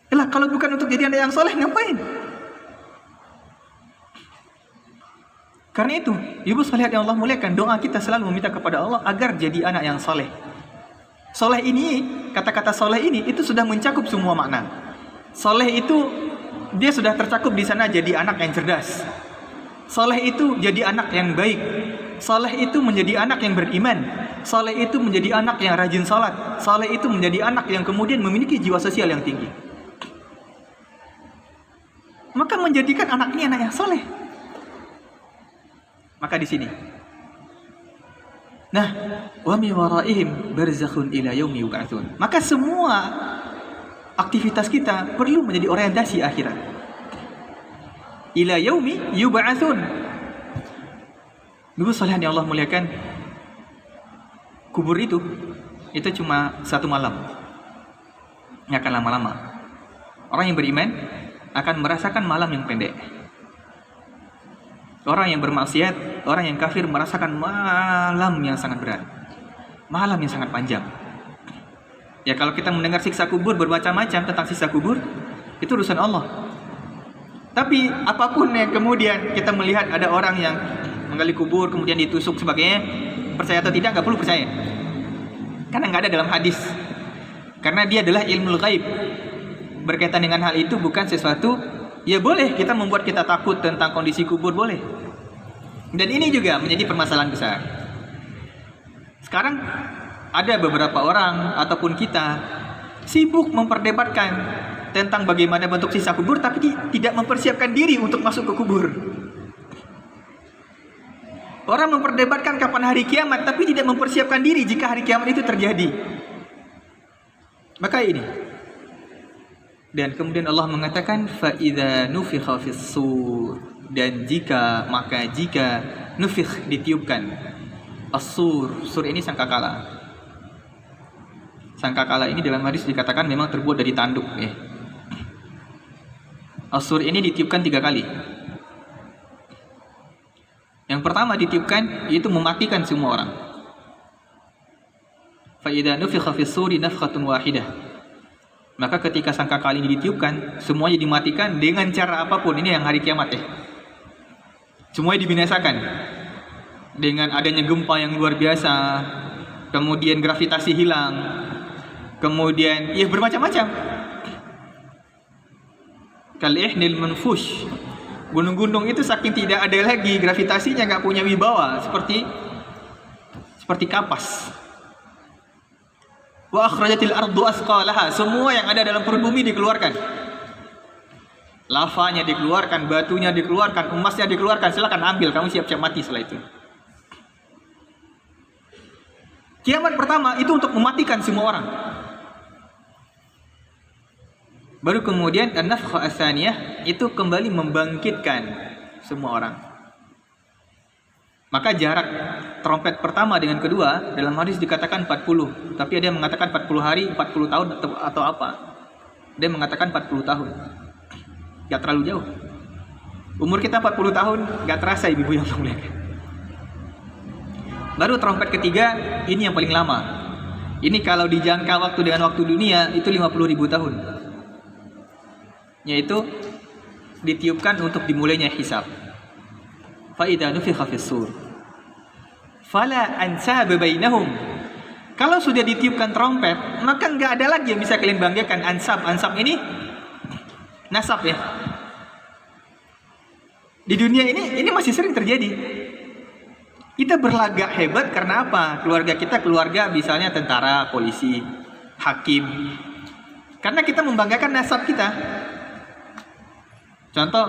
Yalah, kalau bukan untuk jadi anak yang soleh, ngapain? Karena itu, ibu sekalian yang Allah muliakan, doa kita selalu meminta kepada Allah agar jadi anak yang soleh. Soleh ini, kata-kata soleh ini, itu sudah mencakup semua makna. Soleh itu, dia sudah tercakup di sana jadi anak yang cerdas. Soleh itu jadi anak yang baik. Soleh itu menjadi anak yang beriman. Soleh itu menjadi anak yang rajin salat. Soleh itu menjadi anak yang kemudian memiliki jiwa sosial yang tinggi. Maka menjadikan anak ini anak yang soleh. Maka di sini. Nah, wa min waraihim barzakhun ila yaumi yub'atsun. Maka semua aktivitas kita perlu menjadi orientasi akhirat. Ila yaumi yub'atsun. Ibu salihan yang Allah muliakan, kubur itu cuma 1 malam. Nggak akan lama-lama. Orang yang beriman akan merasakan malam yang pendek. Orang yang bermaksiat, orang yang kafir merasakan malam yang sangat berat. Malam yang sangat panjang. Ya, kalau kita mendengar siksa kubur bermacam-macam tentang siksa kubur, itu urusan Allah. Tapi apapun yang kemudian kita melihat ada orang yang menggali kubur kemudian ditusuk sebagainya, percaya atau tidak, nggak perlu percaya. Karena nggak ada dalam hadis. Karena dia adalah ilmu ghaib. Berkaitan dengan hal itu bukan sesuatu. Ya boleh kita membuat kita takut tentang kondisi kubur, boleh. Dan ini juga menjadi permasalahan besar. Sekarang ada beberapa orang ataupun kita sibuk memperdebatkan tentang bagaimana bentuk sisa kubur, tapi tidak mempersiapkan diri untuk masuk ke kubur. Orang memperdebatkan kapan hari kiamat, tapi tidak mempersiapkan diri jika hari kiamat itu terjadi. Maka ini. Dan kemudian Allah mengatakan fa idza nufikha fis-sur, dan jika nufikh ditiupkan as-sur. Sur ini sangkakala. Sangkakala ini dalam hadis dikatakan memang terbuat dari tanduk ya. As-sur ini ditiupkan 3 kali. Yang pertama ditiupkan yaitu mematikan semua orang. Fa idza nufikha fis-suri nafkhatun wahidah. Maka ketika sangkakala ini ditiupkan, semuanya dimatikan dengan cara apapun. Ini yang hari kiamat ya. Semuanya dibinasakan. Dengan adanya gempa yang luar biasa, kemudian gravitasi hilang, kemudian ya bermacam-macam. Kal-ihnil manfush. Gunung-gunung itu saking tidak ada lagi gravitasinya, nggak punya wibawa, seperti kapas. Wa akhrajatil ardu asqalaha. Semua yang ada dalam perut bumi dikeluarkan. Lavanya dikeluarkan, batunya dikeluarkan, emasnya dikeluarkan. Silakan ambil, kamu siap-siap mati setelah itu. Kiamat pertama itu untuk mematikan semua orang. Baru kemudian an-nafkhah ats-tsaniyah itu kembali membangkitkan semua orang. Maka jarak trompet pertama dengan kedua dalam hadis dikatakan 40, tapi ada yang mengatakan 40 hari, 40 tahun atau apa. Dia mengatakan 40 tahun. Gak terlalu jauh. Umur kita 40 tahun gak terasa, ibu yang mulia. Baru trompet ketiga, ini yang paling lama. Ini kalau dijangka waktu dengan waktu dunia itu 50.000 tahun. Yaitu ditiupkan untuk dimulainya hisab. Fa idza nufikha fis-sur fala ansaba bainahum. Kalau sudah ditiupkan trompet, maka enggak ada lagi yang bisa kalian banggakan. Ansab ini nasab ya. Di dunia ini masih sering terjadi. Kita berlagak hebat karena apa? Keluarga kita keluarga misalnya tentara, polisi, hakim. Karena kita membanggakan nasab kita. Contoh,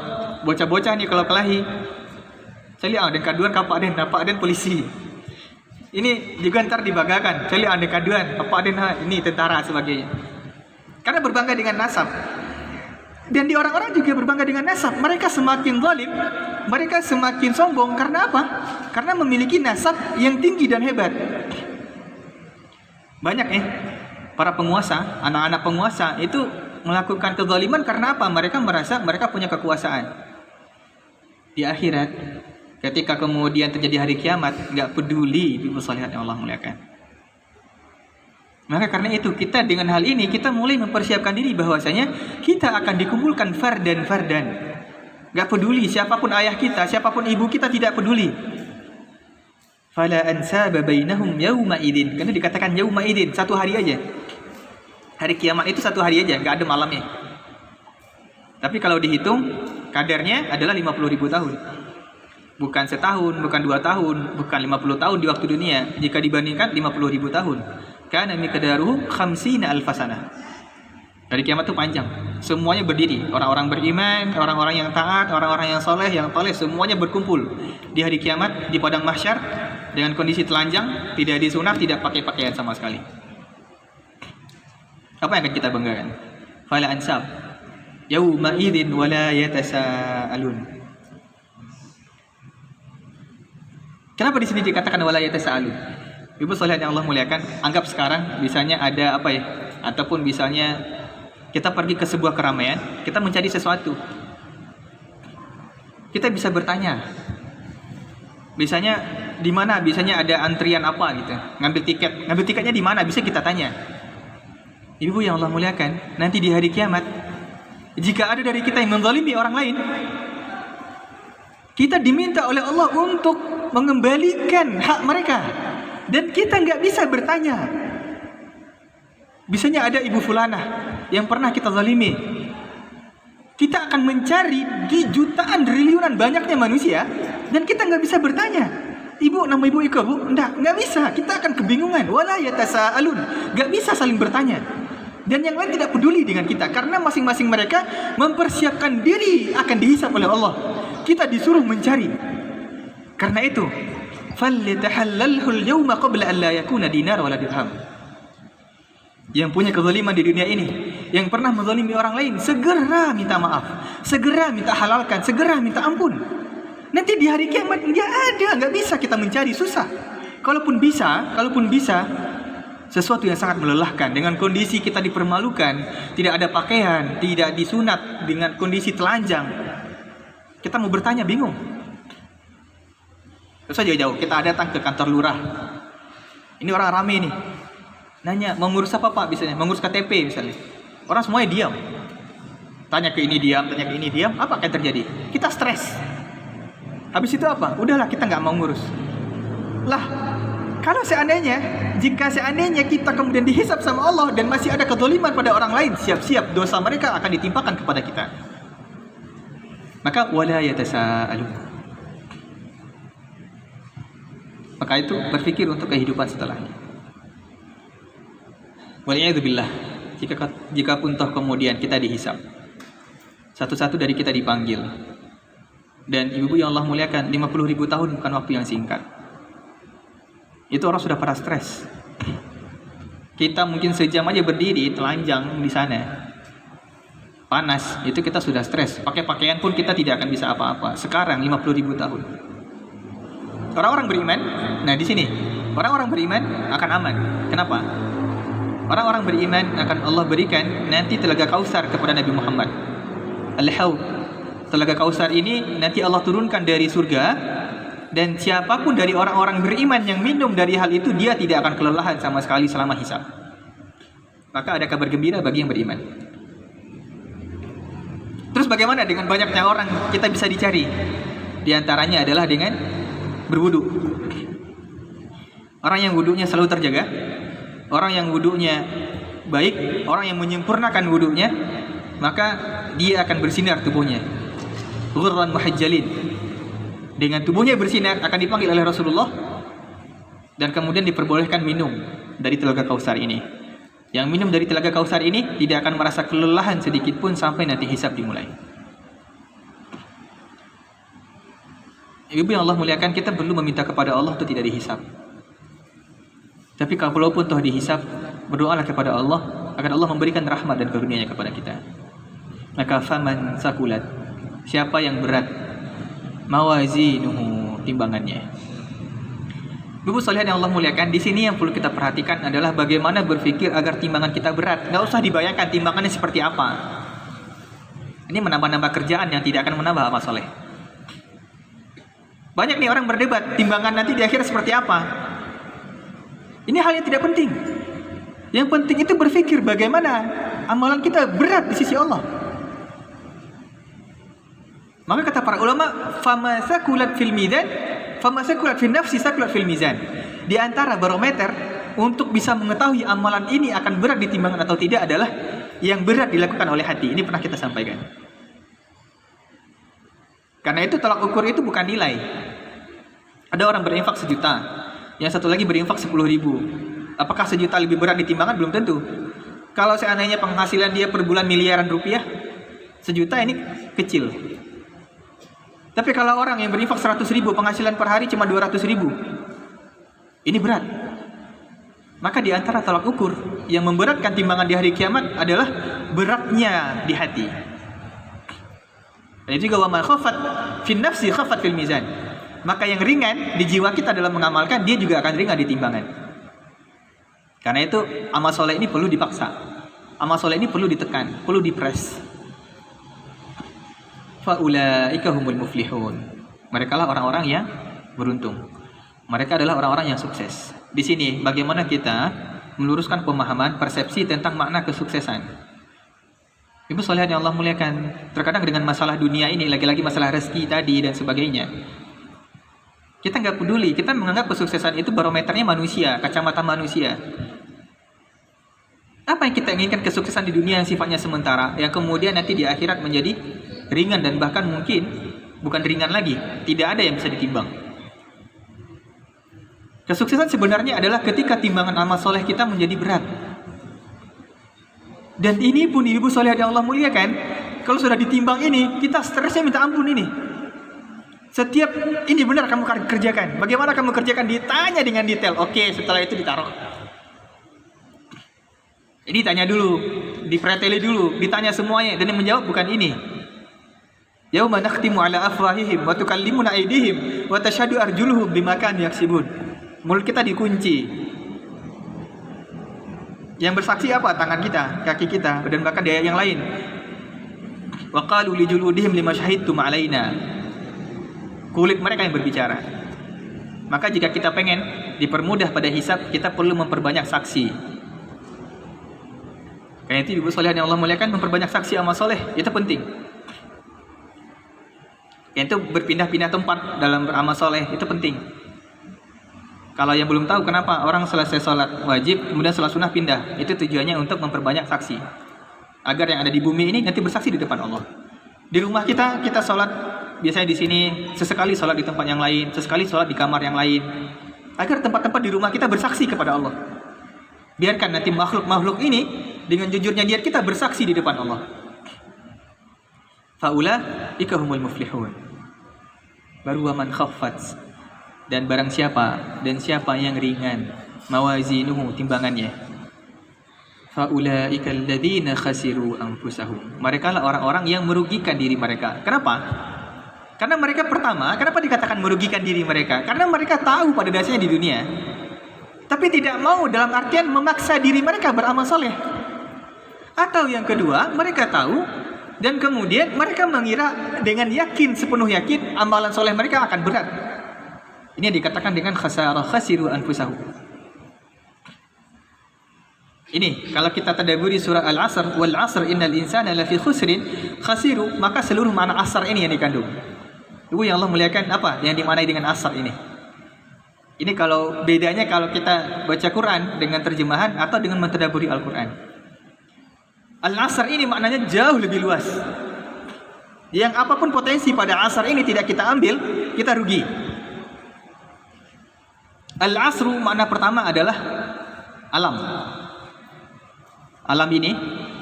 bocah-bocah nih kalau kelahi, saya lihat ada kaduan Pak Aden polisi. Ini juga ntar dibanggakan. Saya lihat ada kaduan Pak Aden ini tentara sebagainya. Karena berbangga dengan nasab. Dan di orang-orang juga berbangga dengan nasab. Mereka semakin zalim, mereka semakin sombong. Karena apa? Karena memiliki nasab yang tinggi dan hebat. Banyak para penguasa, anak-anak penguasa itu melakukan kezaliman karena apa? Mereka merasa mereka punya kekuasaan. Di akhirat, ketika kemudian terjadi hari kiamat, nggak peduli ibu salihat yang Allah muliakan. Maka karena itu kita dengan hal ini kita mulai mempersiapkan diri bahwasanya kita akan dikumpulkan fardan. Gak peduli siapapun ayah kita, siapapun ibu kita, tidak peduli. Fala ansaba bainahum yauma idzin. Karena dikatakan yauma idzin, satu hari aja. Hari kiamat itu satu hari aja, gak ada malamnya. Tapi kalau dihitung kadarnya adalah 50.000 tahun. Bukan setahun, bukan 2 tahun, bukan 50 tahun di waktu dunia. Jika dibandingkan 50.000 tahun. Kana miqdaruhu 50 alf sanah. Dari kiamat itu panjang. Semuanya berdiri. Orang-orang beriman, orang-orang yang taat, orang-orang yang soleh, yang toleh, semuanya berkumpul di hari kiamat di padang mahsyar dengan kondisi telanjang, tidak disunat, tidak pakai pakaian sama sekali. Apa yang akan kita banggakan? Fala ansab yauma idzin wala yatasaalun. Kenapa di sini dikatakan wala yatasaalun? Ibu solihat yang Allah muliakan, anggap sekarang misalnya ada apa ya, ataupun misalnya kita pergi ke sebuah keramaian, kita mencari sesuatu, kita bisa bertanya, misalnya di mana, biasanya ada antrian apa gitu, ngambil tiketnya di mana, bisa kita tanya. Ibu yang Allah muliakan, nanti di hari kiamat, jika ada dari kita yang menzalimi orang lain, kita diminta oleh Allah untuk mengembalikan hak mereka. Dan kita nggak bisa bertanya. Biasanya ada ibu fulanah yang pernah kita zalimi. Kita akan mencari di jutaan triliunan banyaknya manusia dan kita nggak bisa bertanya. Ibu, nama ibu Ika, bu? Nggak bisa. Kita akan kebingungan. Wala yatasaalun. Nggak bisa saling bertanya. Dan yang lain tidak peduli dengan kita karena masing-masing mereka mempersiapkan diri akan dihisab oleh Allah. Kita disuruh mencari. Karena itu, فَلْيَتَحَلَّلْهُ الْيَوْمَ قَبْلَ أَنْ لَا يَكُونَ دِينَارٌ وَلَا دِرْهَمٌ. Yang punya kezaliman di dunia ini, yang pernah menzalimi orang lain, segera minta maaf, segera minta halalkan, segera minta ampun. Nanti di hari kiamat nggak bisa kita mencari, susah. Kalaupun bisa, sesuatu yang sangat melelahkan. Dengan kondisi kita dipermalukan, tidak ada pakaian, tidak disunat, dengan kondisi telanjang, kita mau bertanya bingung. Terus aja jauh, kita datang ke kantor lurah. Ini orang rame nih. Nanya, mau ngurus apa Pak? Misalnya, mau ngurus KTP misalnya. Orang semuanya diam. Tanya ke ini diam, tanya ke ini diam. Apa akan terjadi? Kita stres. Habis itu apa? Udahlah, kita nggak mau ngurus. Lah, kalau jika seandainya kita kemudian dihisab sama Allah dan masih ada kezaliman pada orang lain, siap-siap dosa mereka akan ditimpakan kepada kita. Maka wala yatasaalun. Maka itu berpikir untuk kehidupan setelahnya. Waliyadzubillah, jika pun toh kemudian kita dihisab, satu-satu dari kita dipanggil. Dan ibu-ibu yang Allah muliakan, 50.000 tahun bukan waktu yang singkat. Itu orang sudah pada stres. Kita mungkin sejam aja berdiri telanjang di sana, panas, itu kita sudah stres. Pakai pakaian pun kita tidak akan bisa apa-apa. Sekarang 50.000 tahun. Orang-orang beriman, nah di sini orang-orang beriman akan aman. Kenapa? Orang-orang beriman akan Allah berikan nanti telaga Kausar kepada Nabi Muhammad. Al-Haud. Telaga Kausar ini nanti Allah turunkan dari surga, dan siapapun dari orang-orang beriman yang minum dari hal itu, dia tidak akan kelelahan sama sekali selama hisab. Maka ada kabar gembira bagi yang beriman. Terus bagaimana dengan banyaknya orang kita bisa dicari? Di antaranya adalah dengan berwudu. Orang yang wudunya selalu terjaga, orang yang wudunya baik, orang yang menyempurnakan wudunya, maka dia akan bersinar tubuhnya. Ghurran muhajjalin. Dengan tubuhnya bersinar akan dipanggil oleh Rasulullah dan kemudian diperbolehkan minum dari telaga Kausar ini. Yang minum dari telaga Kausar ini tidak akan merasa kelelahan sedikit pun sampai nanti hisab dimulai. Ibu yang Allah muliakan, kita perlu meminta kepada Allah untuk tidak dihisab. Tapi kalaupun toh dihisab, berdoalah kepada Allah agar Allah memberikan rahmat dan karunia-Nya kepada kita. Maka faman sakulat, siapa yang berat mawazinuhu, timbangannya. Ibu sekalian yang Allah muliakan, di sini yang perlu kita perhatikan adalah bagaimana berpikir agar timbangan kita berat. Nggak usah dibayangkan timbangannya seperti apa. Ini menambah-nambah kerjaan yang tidak akan menambah amal soleh. Banyak nih orang berdebat timbangan nanti di akhir seperti apa. Ini hal yang tidak penting. Yang penting itu berpikir bagaimana amalan kita berat di sisi Allah. Maka kata para ulama, fama sakulat fil mizan, fama sakulat fil nafsi sakulat fil mizan. Di antara barometer untuk bisa mengetahui amalan ini akan berat di timbangan atau tidak adalah yang berat dilakukan oleh hati. Ini pernah kita sampaikan. Karena itu tolak ukur itu bukan nilai. Ada orang berinfak 1 juta, yang satu lagi berinfak 10.000. Apakah 1 juta lebih berat di timbangan? Belum tentu. Kalau seandainya penghasilan dia per bulan miliaran rupiah, 1 juta ini kecil. Tapi kalau orang yang berinfak 100.000, penghasilan per hari cuma 200.000, ini berat. Maka di antara tolak ukur yang memberatkan timbangan di hari kiamat adalah beratnya di hati. Dan juga wa ma khafat fin nafsi khafat fil mizan. Maka yang ringan di jiwa kita dalam mengamalkan, dia juga akan ringan di timbangan. Karena itu amal soleh ini perlu dipaksa. Amal soleh ini perlu ditekan, perlu dipres. Faulaika humul muflihun. Mereka lah orang-orang yang beruntung. Mereka adalah orang-orang yang sukses. Di sini bagaimana kita meluruskan pemahaman, persepsi tentang makna kesuksesan. Ibu sekalian yang Allah muliakan, terkadang dengan masalah dunia ini, lagi-lagi masalah rezeki tadi dan sebagainya, kita nggak peduli. Kita menganggap kesuksesan itu barometernya manusia, kacamata manusia. Apa yang kita inginkan kesuksesan di dunia yang sifatnya sementara, yang kemudian nanti di akhirat menjadi ringan dan bahkan mungkin bukan ringan lagi, tidak ada yang bisa ditimbang. Kesuksesan sebenarnya adalah ketika timbangan amal soleh kita menjadi berat. Dan ini pun ibu soleh yang Allah muliakan, kalau sudah ditimbang ini, kita stresnya minta ampun ini. Setiap ini benar kamu kerjakan, bagaimana kamu kerjakan, ditanya dengan detail. Oke, setelah itu ditaruh. Ini tanya dulu, dipreteli dulu, ditanya semuanya, dan yang menjawab bukan ini. Yauma nakhtimu ala afwahihim wa tukallimuna aydihim wa tashhadu arjuluhum bima kanu yaksibun. Mulut kita dikunci. Yang bersaksi apa? Tangan kita, kaki kita, dan bahkan di ayat yang lain. Wa qalu li juludihim lima syahidtum alaina. Kulit mereka yang berbicara. Maka jika kita pengen dipermudah pada hisab, kita perlu memperbanyak saksi. Karena itu ibu soleh yang Allah muliakan, memperbanyak saksi amal soleh itu penting. Itu berpindah-pindah tempat dalam beramal soleh itu penting. Kalau yang belum tahu kenapa orang selesai sholat wajib kemudian sholat sunnah pindah, itu tujuannya untuk memperbanyak saksi agar yang ada di bumi ini nanti bersaksi di depan Allah. Di rumah kita sholat biasanya di sini, sesekali sholat di tempat yang lain, sesekali sholat di kamar yang lain, agar tempat-tempat di rumah kita bersaksi kepada Allah. Biarkan nanti makhluk-makhluk ini dengan jujurnya niat kita bersaksi di depan Allah. Faulaika humul muflihun. Baru waman khaffat, dan barang siapa yang ringan mawazinuhu, timbangannya, faulaika alladzina khasiru anfusahum. Mereka lah orang-orang yang merugikan diri mereka. Kenapa? Karena mereka pertama, kenapa dikatakan merugikan diri mereka? Karena mereka tahu pada dasarnya di dunia, tapi tidak mau dalam artian memaksa diri mereka beramal soleh. Atau yang kedua, mereka tahu dan kemudian mereka mengira dengan yakin, sepenuh yakin, amalan soleh mereka akan berat. Ini dikatakan dengan khasiru anfusahum. Ini kalau kita tadabburi surah Al-Asr, wal 'asr innal insana lafi khusrin, khasiru, maka seluruh makna asar ini yang dikandung. Ibu yang Allah muliakan, apa yang dimaknai dengan asar ini? Ini kalau bedanya kalau kita baca Quran dengan terjemahan atau dengan mentadabburi Al-Quran. Al-Asr ini maknanya jauh lebih luas. Yang apapun potensi pada asar ini tidak kita ambil, kita rugi. Al-Asru makna pertama adalah alam. Alam ini,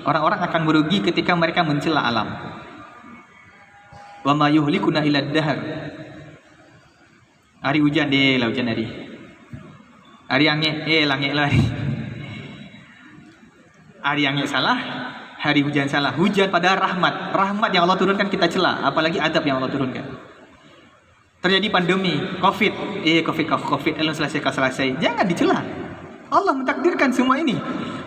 orang-orang akan merugi ketika mereka mencela alam. Wa ma yuhlikuna illa ad-dahr. Hari hujan deh, hujan hari. Hari angin, langit lah. Hari angin salah, hari hujan salah. Hujan pada rahmat. Rahmat yang Allah turunkan kita cela, apalagi adab yang Allah turunkan. Terjadi pandemi, COVID, lalu selesai. Jangan dicela. Allah mentakdirkan semua ini.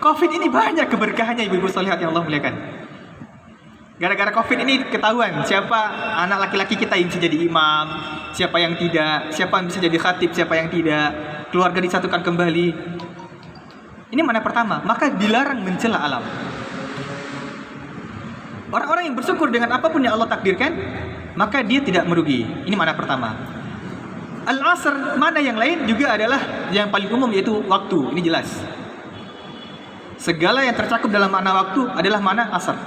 COVID ini banyak keberkahannya ibu-ibu sholihat yang Allah muliakan. Gara-gara COVID ini ketahuan siapa anak laki-laki kita yang bisa jadi imam, siapa yang tidak, siapa yang bisa jadi khatib, siapa yang tidak. Keluarga disatukan kembali. Ini mana pertama, maka dilarang mencela alam. Orang-orang yang bersyukur dengan apapun yang Allah takdirkan, maka dia tidak merugi. Ini mana pertama. Al-asr, mana yang lain juga adalah yang paling umum, yaitu waktu. Ini jelas. Segala yang tercakup dalam makna waktu adalah makna asar.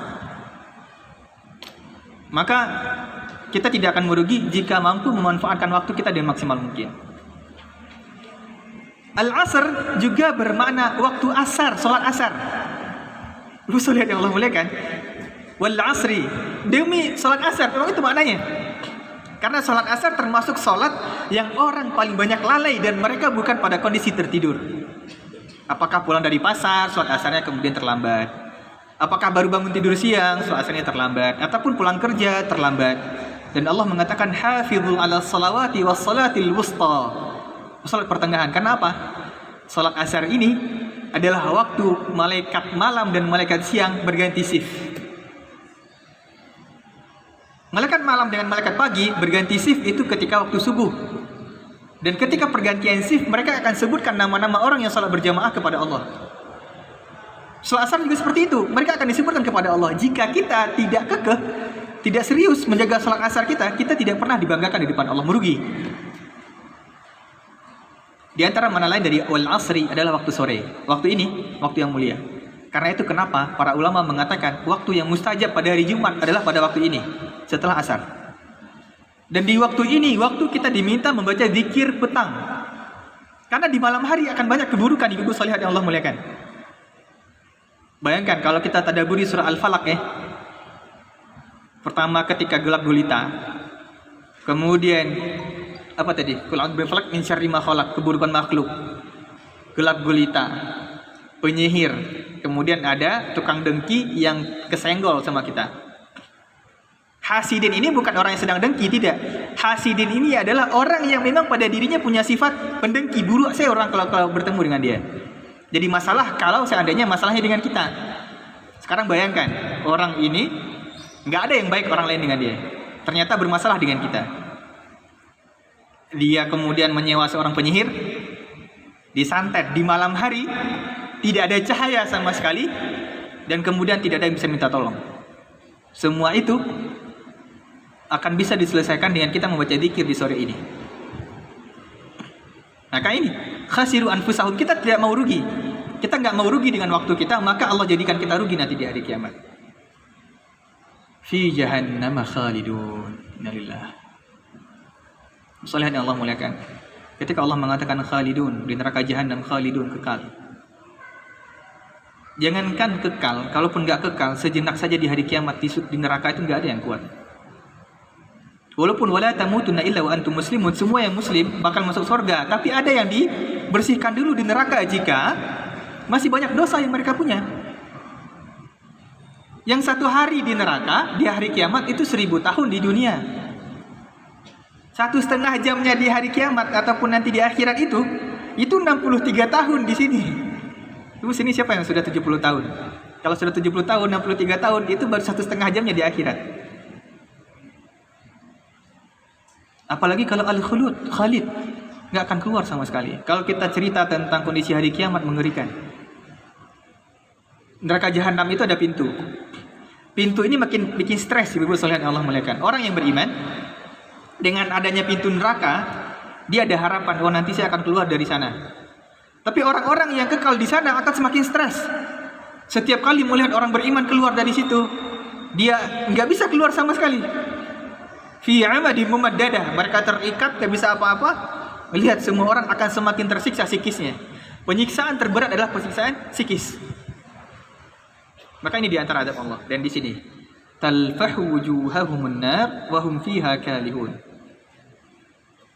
Maka kita tidak akan merugi jika mampu memanfaatkan waktu kita dengan maksimal mungkin. Al-asr juga bermakna waktu asar, sholat asar. Lu lihat yang Allah muliakan. Wal asri, demi sholat asar. Memang itu maknanya. Karena sholat asar termasuk sholat yang orang paling banyak lalai dan mereka bukan pada kondisi tertidur. Apakah pulang dari pasar, sholat asarnya kemudian terlambat. Apakah baru bangun tidur siang, sholat asarnya terlambat. Ataupun pulang kerja terlambat. Dan Allah mengatakan hafizul ala salawati was salatil wusta. Salat pertengahan. Karena apa? Salat asar ini adalah waktu malaikat malam dan malaikat siang berganti shift. Malaikat malam dengan malaikat pagi berganti shift itu ketika waktu subuh. Dan ketika pergantian shift, mereka akan sebutkan nama-nama orang yang salat berjamaah kepada Allah. Salat asar juga seperti itu. Mereka akan disebutkan kepada Allah. Jika kita tidak kekeh, tidak serius menjaga salat asar kita tidak pernah dibanggakan di depan Allah, merugi. Di antara mana lain dari wal asri adalah waktu sore. Waktu ini, waktu yang mulia. Karena itu kenapa para ulama mengatakan waktu yang mustajab pada hari Jumat adalah pada waktu ini, setelah asar. Dan di waktu ini, waktu kita diminta membaca zikir petang. Karena di malam hari akan banyak keburukan ibu-ibu sholihat yang Allah muliakan. Bayangkan kalau kita tadabburi surah Al-Falaq Pertama ketika gelap gulita. Kemudian apa tadi? Qul a'udzu birabbil min syarri ma khalaq, keburukan makhluk. Gelap gulita, penyihir. Kemudian ada tukang dengki yang kesenggol sama kita. Hasidin ini bukan orang yang sedang dengki, tidak. Hasidin ini adalah orang yang memang pada dirinya punya sifat pendengki, buruk saya orang kalau bertemu dengan dia. Jadi masalah kalau seandainya masalahnya dengan kita. Sekarang bayangkan, orang ini nggak ada yang baik orang lain dengan dia. Ternyata bermasalah dengan kita. Dia kemudian menyewa seorang penyihir, disantet di malam hari, tidak ada cahaya sama sekali, dan kemudian tidak ada yang bisa minta tolong. Semua itu akan bisa diselesaikan dengan kita membaca zikir di sore ini. Maka ini khasiru anfusahum, kita tidak mau rugi. Kita nggak mau rugi dengan waktu kita, maka Allah jadikan kita rugi nanti di hari kiamat. Fi jahannam khalidun. Innalillah. Sholihat yang Allah muliakan. Ketika Allah mengatakan khalidun, di neraka jahanam khalidun, kekal. Jangankan kekal, kalaupun nggak kekal, sejenak saja di hari kiamat di neraka itu nggak ada yang kuat. Walaupun wala tamutunna illa wa antum muslimun, semua yang muslim bakal masuk surga, tapi ada yang dibersihkan dulu di neraka jika masih banyak dosa yang mereka punya. Yang satu hari di neraka, di hari kiamat itu 1000 tahun di dunia. 1,5 jamnya di hari kiamat ataupun nanti di akhirat itu 63 tahun di sini. Terus sini siapa yang sudah 70 tahun? Kalau sudah 70 tahun, 63 tahun itu baru 1,5 jamnya di akhirat. Apalagi kalau al-khulud, khalid, nggak akan keluar sama sekali. Kalau kita cerita tentang kondisi hari kiamat mengerikan. Neraka jahanam itu ada pintu. Pintu ini makin bikin stres ibu-ibu sholihat yang Allah muliakan. Orang yang beriman dengan adanya pintu neraka, dia ada harapan, oh nanti saya akan keluar dari sana. Tapi orang-orang yang kekal di sana akan semakin stres. Setiap kali melihat orang beriman keluar dari situ, dia nggak bisa keluar sama sekali. Fi amadi mumaddadah, mereka terikat, nggak bisa apa-apa. Melihat semua orang akan semakin tersiksa psikisnya. Penyiksaan terberat adalah penyiksaan psikis. Maka ini di antara adab Allah. Dan di sini talfahu wujuhahumun nar wa hum fiha kalihun.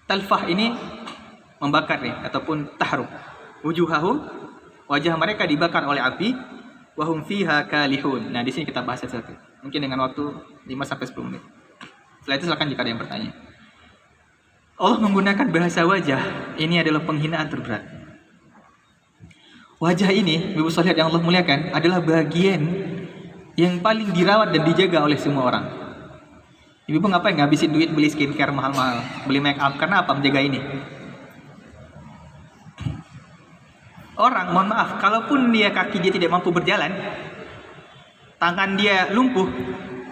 Talfah ini membakar nih ataupun tahruk. Wujuhahum, wajah mereka dibakar oleh api, wa hum fiha kalihun. Nah, di sini kita bahas satu. Mungkin dengan waktu 5 sampai 10 menit. Setelah itu silakan jika ada yang bertanya. Allah menggunakan bahasa wajah. Ini adalah penghinaan terberat. Wajah ini, Ibu Sholihat yang Allah muliakan, adalah bagian yang paling dirawat dan dijaga oleh semua orang. Ibu ngapain ngabisin duit beli skincare mahal-mahal, beli make up, karena apa? Menjaga ini. Orang, mohon maaf, kalaupun kaki dia tidak mampu berjalan, tangan dia lumpuh,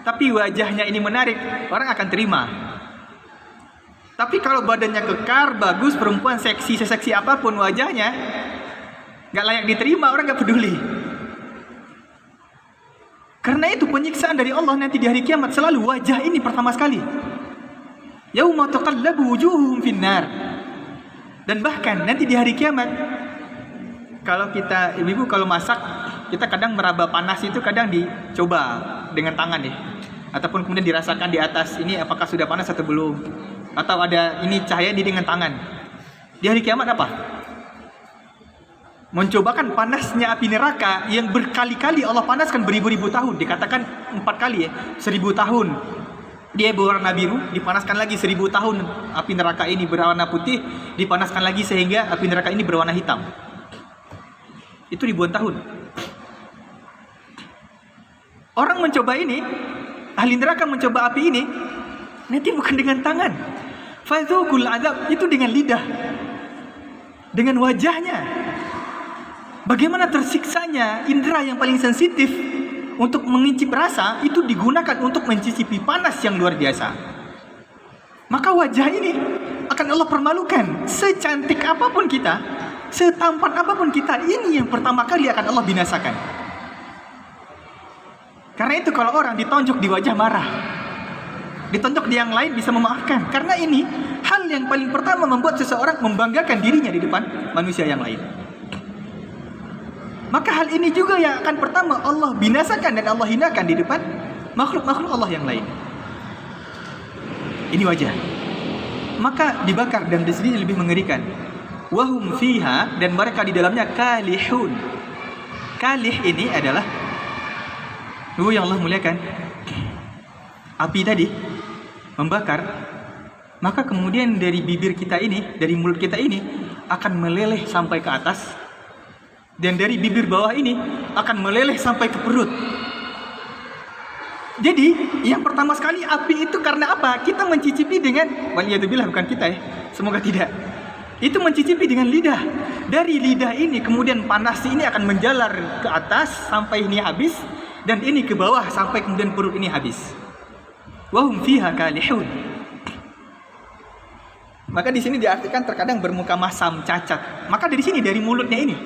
tapi wajahnya ini menarik, orang akan terima. Tapi kalau badannya kekar, bagus, perempuan seksi, seseksi apapun wajahnya, nggak layak diterima, orang nggak peduli. Karena itu penyiksaan dari Allah nanti di hari kiamat selalu wajah ini pertama sekali. Yauma taqallabu wujuhum finnar. Dan bahkan nanti di hari kiamat, kalau kita, ibu kalau masak, kita kadang meraba panas itu kadang dicoba dengan tangan ya. Ataupun kemudian dirasakan di atas ini apakah sudah panas atau belum. Atau ada ini cahaya di dengan tangan. Di hari kiamat apa? Mencobakan panasnya api neraka yang berkali-kali Allah panaskan beribu-ribu tahun. Dikatakan 4 kali ya, 1000 tahun. Dia berwarna biru, dipanaskan lagi 1000 tahun. Api neraka ini berwarna putih, dipanaskan lagi sehingga api neraka ini berwarna hitam. Itu ribuan tahun. Orang mencoba ini, ahli neraka mencoba api ini, nanti bukan dengan tangan. Fadzuqul azab, itu dengan lidah, dengan wajahnya. Bagaimana tersiksanya indera yang paling sensitif untuk mengincip rasa itu digunakan untuk mencicipi panas yang luar biasa. Maka wajah ini akan Allah permalukan. Secantik apapun kita, setampan apapun kita, ini yang pertama kali akan Allah binasakan. Karena itu kalau orang ditonjok di wajah marah, ditonjok di yang lain bisa memaafkan. Karena ini hal yang paling pertama membuat seseorang membanggakan dirinya di depan manusia yang lain. Maka hal ini juga yang akan pertama Allah binasakan dan Allah hinakan di depan makhluk-makhluk Allah yang lain. Ini wajah. Maka dibakar dan di sini lebih mengerikan. Wahum fiha, dan mereka di dalamnya kalihun. Kalih ini adalah, yang Allah muliakan, api tadi membakar, maka kemudian dari bibir kita ini, dari mulut kita ini akan meleleh sampai ke atas, dan dari bibir bawah ini akan meleleh sampai ke perut. Jadi yang pertama sekali api itu karena apa? Kita mencicipi dengan, waliyadzubillah, bukan kita ya, semoga tidak. Itu mencicipi dengan lidah. Dari lidah ini kemudian panas ini akan menjalar ke atas sampai ini habis, dan ini ke bawah sampai kemudian perut ini habis. Wahum fiha kalihun. Maka di sini diartikan terkadang bermuka masam, cacat. Maka dari sini, dari mulutnya ini.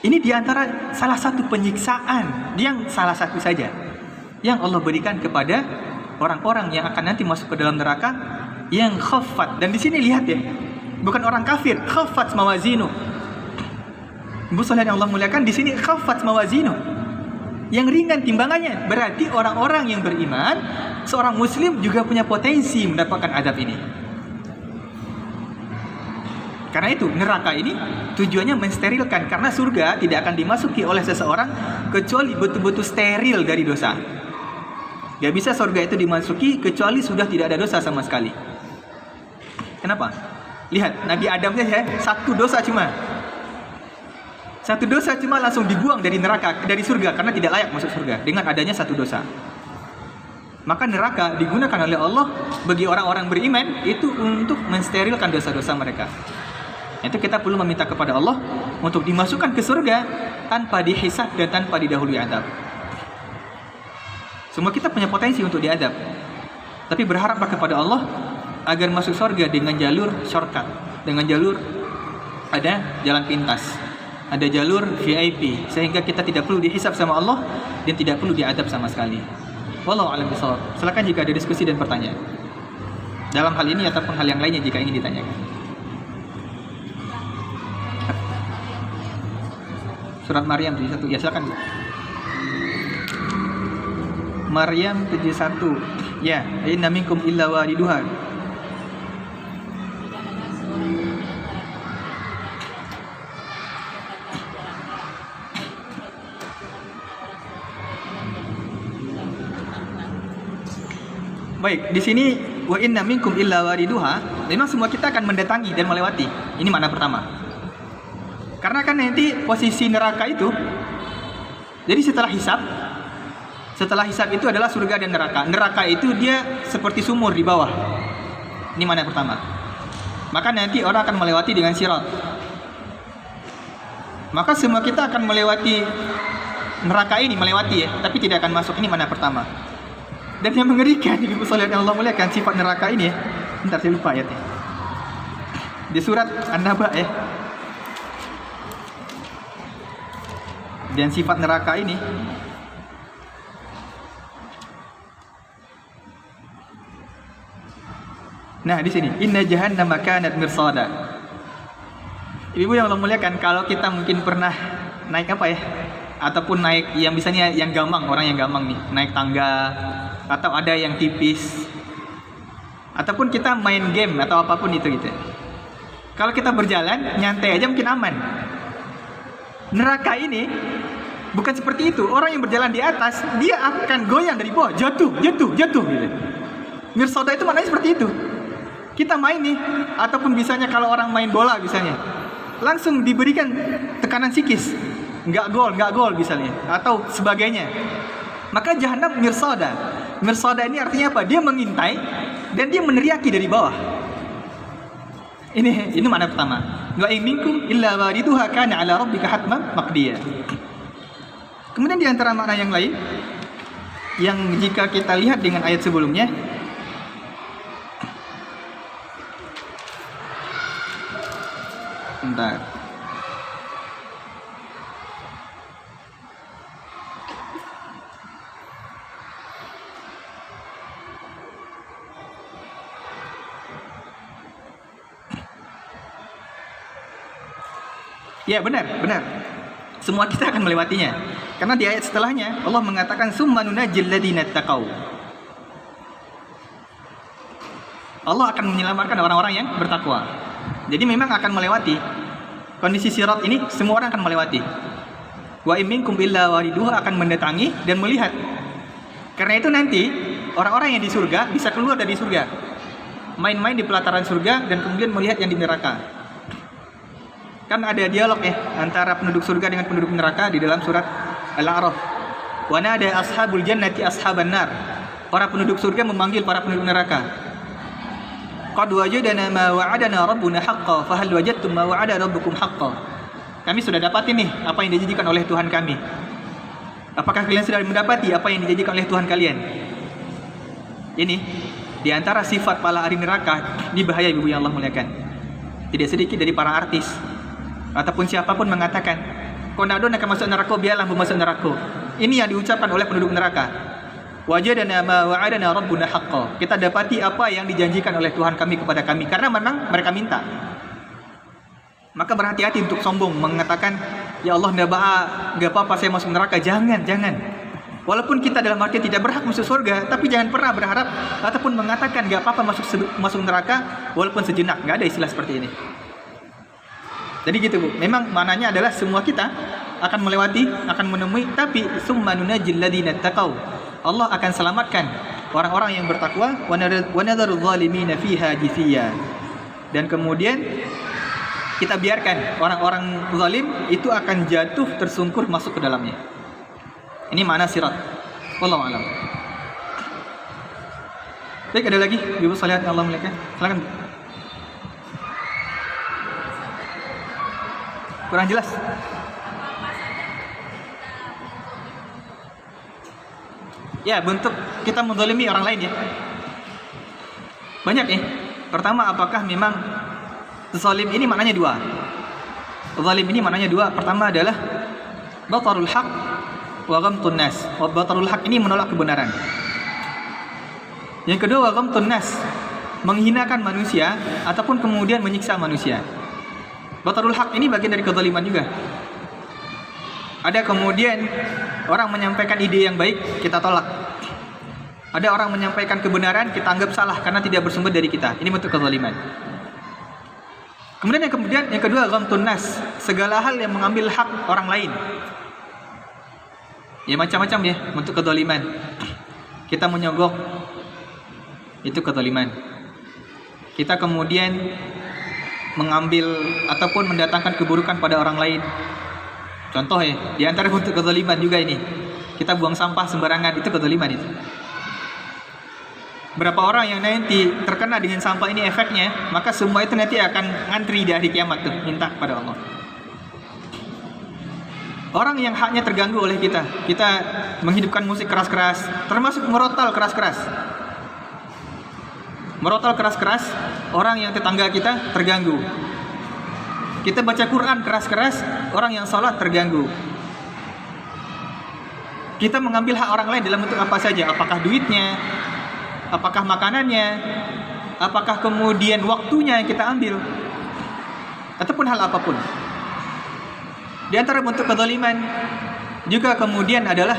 Ini diantara salah satu penyiksaan yang salah satu saja yang Allah berikan kepada orang-orang yang akan nanti masuk ke dalam neraka, yang khaffat. Dan di sini lihat ya, bukan orang kafir, khaffat mawazinu. Ibu Sholihat yang Allah muliakan, di sini khaffat mawazinu, yang ringan timbangannya. Berarti orang-orang yang beriman, seorang muslim juga punya potensi mendapatkan adab ini. Karena itu neraka ini tujuannya mensterilkan, karena surga tidak akan dimasuki oleh seseorang kecuali betul-betul steril dari dosa. Gak bisa surga itu dimasuki kecuali sudah tidak ada dosa sama sekali. Kenapa? Lihat, Nabi Adam saja satu dosa cuma langsung dibuang dari neraka, dari surga, karena tidak layak masuk surga dengan adanya satu dosa. Maka neraka digunakan oleh Allah bagi orang-orang beriman itu untuk mensterilkan dosa-dosa mereka. Itu kita perlu meminta kepada Allah untuk dimasukkan ke surga tanpa dihisab dan tanpa didahului adab. Semua kita punya potensi untuk diadab, tapi berharaplah kepada Allah agar masuk surga dengan jalur shortcut, dengan jalur ada jalan pintas, ada jalur VIP, sehingga kita tidak perlu dihisab sama Allah dan tidak perlu diadab sama sekali. Wallahu a'lam bishawab. Silakan jika ada diskusi dan pertanyaan dalam hal ini ataupun hal yang lainnya jika ingin ditanyakan. Surat Maryam 71. Ya, silakan. Maryam 71. Ya, inna minkum illa waliduha. Baik, di sini wa inna minkum illa wariduha, memang semua kita akan mendatangi dan melewati. Ini makna pertama. Karena kan nanti posisi neraka itu, jadi setelah hisab itu adalah surga dan neraka. Neraka itu dia seperti sumur di bawah. Ini makna pertama. Maka nanti orang akan melewati dengan sirat. Maka semua kita akan melewati neraka ini, melewati ya, tapi tidak akan masuk. Ini makna pertama. Dan yang mengerikan, Ibu sekalian yang Allah muliakan, sifat neraka ini ya. Bentar, saya lupa ayatnya. Di surat An-Naba ya. Dan sifat neraka ini nah di sini, inna jahannama kanat mirsada. Ibu yang Allah muliakan, kalau kita mungkin pernah naik apa ya, ataupun naik yang misalnya yang gamang, orang yang gamang nih, naik tangga, atau ada yang tipis, ataupun kita main game atau apapun itu gitu. Kalau kita berjalan nyantai aja mungkin aman. Neraka ini bukan seperti itu. Orang yang berjalan di atas, dia akan goyang dari bawah, jatuh gitu. Mirsada itu maknanya seperti itu. Kita main nih, ataupun misalnya kalau orang main bola misalnya, langsung diberikan tekanan psikis, nggak gol misalnya, atau sebagainya. Maka jahanam mirsada. Mirsada ini artinya apa? Dia mengintai dan dia meneriaki dari bawah. Ini makna pertama. Wa in minkum illa wariduha kana 'ala rabbika hatman maqdiya. Kemudian di antara makna yang lain yang jika kita lihat dengan ayat sebelumnya, bentar. Ya benar. Semua kita akan melewatinya. Karena di ayat setelahnya Allah mengatakan summa nunajjil ladzina taqau. Allah akan menyelamatkan orang-orang yang bertakwa. Jadi memang akan melewati kondisi sirat ini, semua orang akan melewati. Wa in minkum illa wariduha, akan mendatangi dan melihat. Karena itu nanti orang-orang yang di surga bisa keluar dari surga, main-main di pelataran surga dan kemudian melihat yang di neraka. Kan ada dialog ya antara penduduk surga dengan penduduk neraka di dalam surat Al-A'raf. Wa nada ashabul jannati ashaban nar. Para penduduk surga memanggil para penduduk neraka. Qad wajadna ma wa'adana rabbuna haqqan fa hal wajadtum ma wa'ada rabbukum haqqan. Kami sudah dapat ini apa yang dijanjikan oleh Tuhan kami. Apakah kalian sudah mendapati apa yang dijanjikan oleh Tuhan kalian? Ini di antara sifat para ahli neraka, ini bahaya Ibu yang Allah muliakan. Tidak sedikit dari para artis ataupun siapapun mengatakan, "Konadon akan masuk neraka, biarlah masuk neraka." Ini yang diucapkan oleh penduduk neraka. Wajadana ma wa'adana rabbuna haqqan. Kita dapati apa yang dijanjikan oleh Tuhan kami kepada kami, karena memang mereka minta. Maka berhati-hati untuk sombong mengatakan, "Ya Allah, enggak apa-apa saya masuk neraka." Jangan. Walaupun kita dalam arti tidak berhak masuk surga, tapi jangan pernah berharap ataupun mengatakan enggak apa-apa masuk neraka walaupun sejenak. Enggak ada istilah seperti ini. Jadi gitu Bu, memang maknanya adalah semua kita akan melewati, akan menemui, tapi summa nunajjil ladzina taqau. Allah akan selamatkan orang-orang yang bertakwa, wa nadharul zalimina fiha jithiya. Dan kemudian kita biarkan orang-orang zalim itu akan jatuh tersungkur masuk ke dalamnya. Ini makna sirat. Wallahu a'lam. Baik, ada lagi Ibu sekalian yang Allah muliakan? Silakan. Kurang jelas? Ya, bentuk kita menzalimi orang lain ya. Banyak ya. Pertama, apakah memang zalim ini maknanya dua? Zalim ini maknanya dua. Pertama adalah batarul haq wa ghamtun nas. Batarul haq ini menolak kebenaran. Yang kedua, wa ghamtun nas, menghinakan manusia ataupun kemudian menyiksa manusia. Batarul haq ini bagian dari kezaliman juga. Ada kemudian orang menyampaikan ide yang baik, kita tolak. Ada orang menyampaikan kebenaran, kita anggap salah karena tidak bersumber dari kita. Ini bentuk kezaliman. Kemudian yang kedua, ghamtun nas, segala hal yang mengambil hak orang lain. Ya macam-macam ya bentuk kezaliman. Kita menyogok Itu kezaliman. Kita kemudian mengambil ataupun mendatangkan keburukan pada orang lain. Contoh ya, di antara bentuk kezaliman juga ini. Kita buang sampah sembarangan, itu kezaliman itu. Berapa orang yang nanti terkena dengan sampah ini efeknya, maka semua itu nanti akan ngantri di hari kiamat tuh, minta kepada Allah. Orang yang haknya terganggu oleh kita menghidupkan musik keras-keras, termasuk merotal keras-keras. Merotal keras-keras, orang yang tetangga kita terganggu. Kita baca Quran keras-keras, orang yang sholat terganggu. Kita mengambil hak orang lain dalam bentuk apa saja, apakah duitnya, apakah makanannya, apakah kemudian waktunya yang kita ambil, ataupun hal apapun. Di antara bentuk kezaliman juga kemudian adalah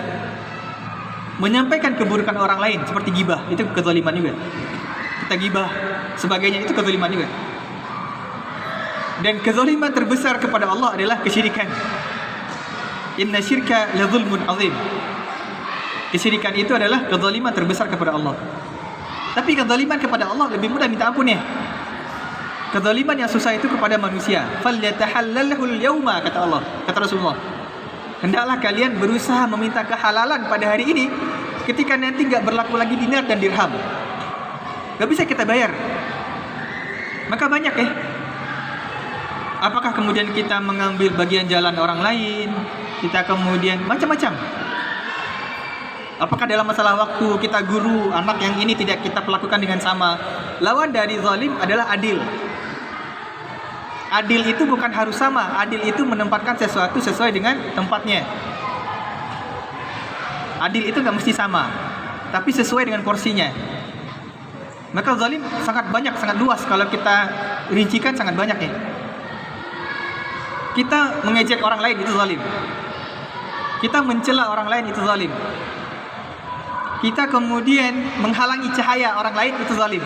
menyampaikan keburukan orang lain, seperti ghibah, itu kezaliman juga. Kita ghibah sebagainya, itu kezaliman juga. Dan kezaliman terbesar kepada Allah adalah kesyirikan. Inna syirka la zulmun azim. Kesyirikan itu adalah kezaliman terbesar kepada Allah. Tapi kezaliman kepada Allah lebih mudah minta ampun ya. Kezaliman yang susah itu kepada manusia. Falyatahallalhul yauma, kata Allah, kata Rasulullah. Hendaklah kalian berusaha meminta kehalalan pada hari ini, ketika nanti enggak berlaku lagi dinar dan dirham. Enggak bisa kita bayar. Maka banyak ya. Apakah kemudian kita mengambil bagian jalan orang lain, kita kemudian macam-macam. Apakah dalam masalah waktu kita guru anak yang ini tidak kita perlakukan dengan sama. Lawan dari zalim adalah adil. Adil itu bukan harus sama. Adil itu menempatkan sesuatu sesuai dengan tempatnya. Adil itu nggak mesti sama, tapi sesuai dengan porsinya. Maka zalim sangat banyak, sangat luas. Kalau kita rincikan sangat banyak nih. Kita mengejek orang lain itu zalim. Kita mencela orang lain itu zalim. Kita kemudian menghalangi cahaya orang lain itu zalim.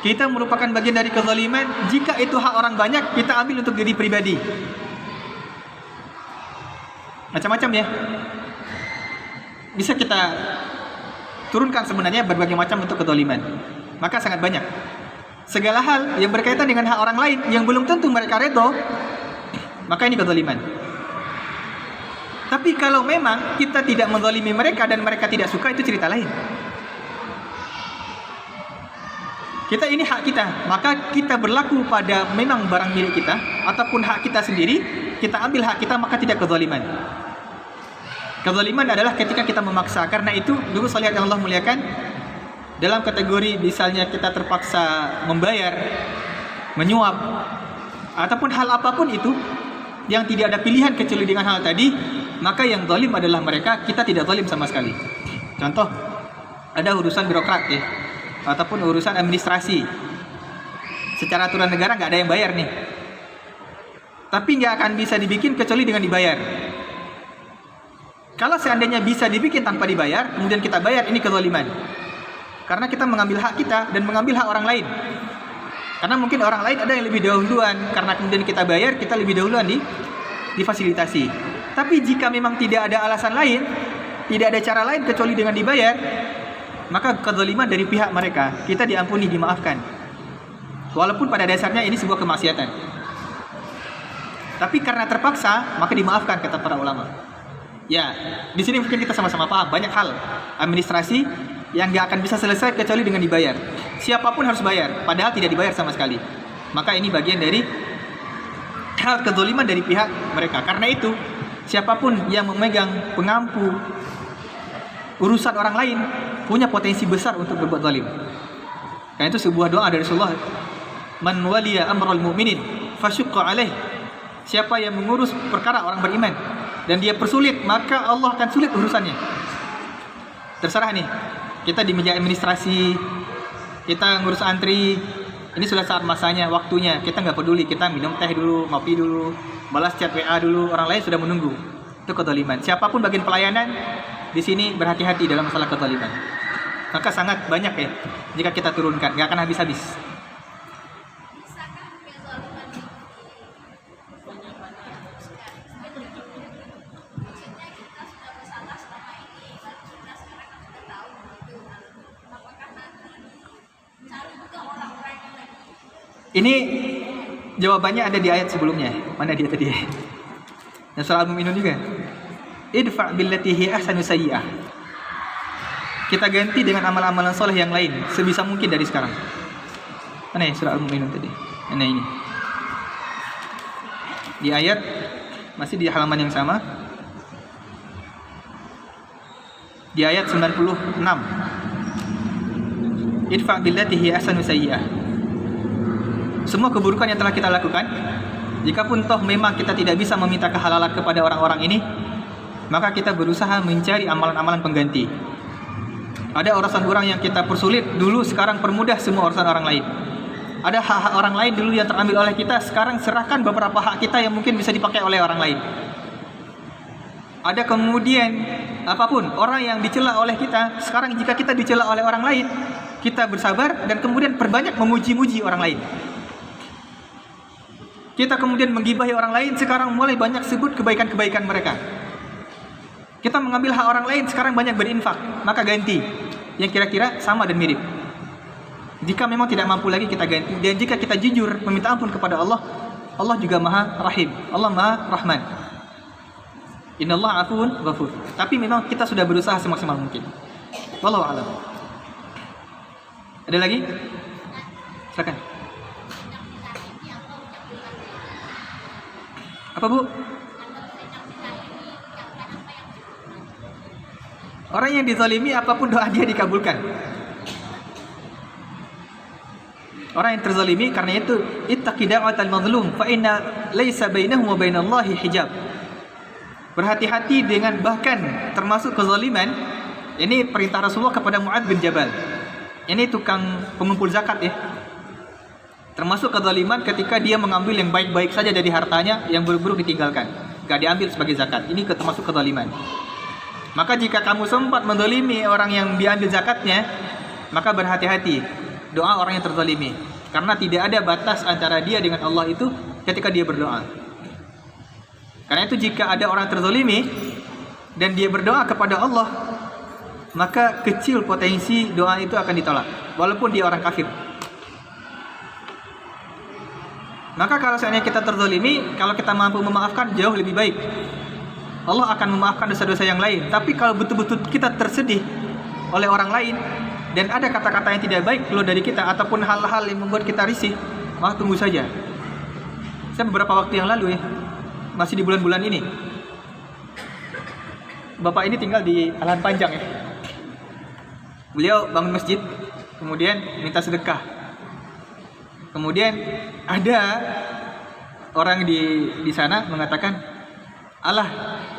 Kita merupakan bagian dari kezaliman jika itu hak orang banyak kita ambil untuk diri pribadi. Macam-macam ya. Bisa kita turunkan sebenarnya berbagai macam bentuk kezaliman. Maka sangat banyak. Segala hal yang berkaitan dengan hak orang lain yang belum tentu mereka redha, maka ini kezaliman. Tapi kalau memang kita tidak menzalimi mereka dan mereka tidak suka, itu cerita lain. Kita ini hak kita, maka kita berlaku pada memang barang milik kita ataupun hak kita sendiri, kita ambil hak kita, maka tidak kezaliman. Kezaliman adalah ketika kita memaksa. Karena itu dulu saya lihat yang Allah muliakan, dalam kategori misalnya kita terpaksa membayar, menyuap, ataupun hal apapun itu yang tidak ada pilihan kecuali dengan hal tadi, maka yang zalim adalah mereka, kita tidak zalim sama sekali. Contoh, ada urusan birokrat ya, ataupun urusan administrasi. Secara aturan negara nggak ada yang bayar nih, tapi nggak akan bisa dibikin kecuali dengan dibayar. Kalau seandainya bisa dibikin tanpa dibayar, kemudian kita bayar, ini kezaliman. Karena kita mengambil hak kita dan mengambil hak orang lain. Karena mungkin orang lain ada yang lebih dahuluan, karena kemudian kita bayar, kita lebih dahuluan difasilitasi. Tapi jika memang tidak ada alasan lain, tidak ada cara lain kecuali dengan dibayar, maka kezaliman dari pihak mereka, kita diampuni, dimaafkan. Walaupun pada dasarnya ini sebuah kemaksiatan. Tapi karena terpaksa, maka dimaafkan, kata para ulama. Ya, di sini mungkin kita sama-sama paham banyak hal administrasi yang nggak akan bisa selesai kecuali dengan dibayar. Siapapun harus bayar, padahal tidak dibayar sama sekali. Maka ini bagian dari hal kezaliman dari pihak mereka. Karena itu, siapapun yang memegang pengampu urusan orang lain punya potensi besar untuk berbuat zalim. Karena itu sebuah doa dari Rasulullah, man waliya amral mu'minin fasyuqqa alaih. Siapa yang mengurus perkara orang beriman dan dia persulit, maka Allah akan sulit urusannya. Terserah nih, kita di meja administrasi, kita ngurus antri, ini sudah saat masanya, waktunya, kita nggak peduli, kita minum teh dulu, ngopi dulu, balas chat WA dulu, orang lain sudah menunggu. Itu kezaliman. Siapapun bagian pelayanan di sini berhati-hati dalam masalah kezaliman. Maka sangat banyak ya, jika kita turunkan, nggak akan habis-habis. Ini jawabannya ada di ayat sebelumnya. Mana dia tadi? Yang surah Al-Mu'minun juga. Idfa' billati hi ahsanu sayyi'ah. Kita ganti dengan amal-amalan soleh yang lain sebisa mungkin dari sekarang. Mana ya surah Al-Mu'minun tadi? Mana ini? Di ayat masih di halaman yang sama. Di ayat 96. Idfa' billati hi ahsanu sayyi'ah. Semua keburukan yang telah kita lakukan, jikapun toh memang kita tidak bisa meminta kehalalan kepada orang-orang ini, maka kita berusaha mencari amalan-amalan pengganti. Ada urusan orang yang kita persulit dulu, sekarang permudah semua urusan orang lain. Ada hak-hak orang lain dulu yang terambil oleh kita, sekarang serahkan beberapa hak kita yang mungkin bisa dipakai oleh orang lain. Ada kemudian apapun orang yang dicela oleh kita, sekarang jika kita dicela oleh orang lain, kita bersabar dan kemudian perbanyak memuji-muji orang lain. Kita kemudian menggibahi orang lain, sekarang mulai banyak sebut kebaikan-kebaikan mereka. Kita mengambil hak orang lain, sekarang banyak berinfak, maka ganti yang kira-kira sama dan mirip. Jika memang tidak mampu lagi, kita ganti. Dan jika kita jujur meminta ampun kepada Allah, Allah juga Maha Rahim, Allah Maha Rahman. Innallaha afuwun ghafur. Tapi memang kita sudah berusaha semaksimal mungkin. Wallahu a'lam. Ada lagi? Silakan. Apa Bu? Orang yang dizalimi apapun doa dia dikabulkan. Orang yang terzalimi, karena itu ittaqi da'watal mazlum fa inna laisa bainahu wa bainallahi hijab. Berhati-hati dengan bahkan termasuk kezaliman. Ini perintah Rasulullah kepada Mu'adz bin Jabal. Ini tukang pengumpul zakat ya. Termasuk kezaliman ketika dia mengambil yang baik-baik saja dari hartanya, yang buruk-buruk ditinggalkan, gak diambil sebagai zakat. Ini termasuk kezaliman. Maka jika kamu sempat menzalimi orang yang diambil zakatnya, maka berhati-hati doa orang yang terzalimi, karena tidak ada batas antara dia dengan Allah itu ketika dia berdoa. Karena itu jika ada orang terzalimi dan dia berdoa kepada Allah, maka kecil potensi doa itu akan ditolak, walaupun dia orang kafir. Maka kalau seandainya kita terzalimi, kalau kita mampu memaafkan, jauh lebih baik. Allah akan memaafkan dosa-dosa yang lain. Tapi kalau betul-betul kita tersedih oleh orang lain dan ada kata-kata yang tidak baik keluar dari kita ataupun hal-hal yang membuat kita risih, maka tunggu saja. Saya beberapa waktu yang lalu ya, masih di bulan-bulan ini, bapak ini tinggal di Alan Panjang ya. Beliau bangun masjid, kemudian minta sedekah. Kemudian ada orang di sana mengatakan, alah,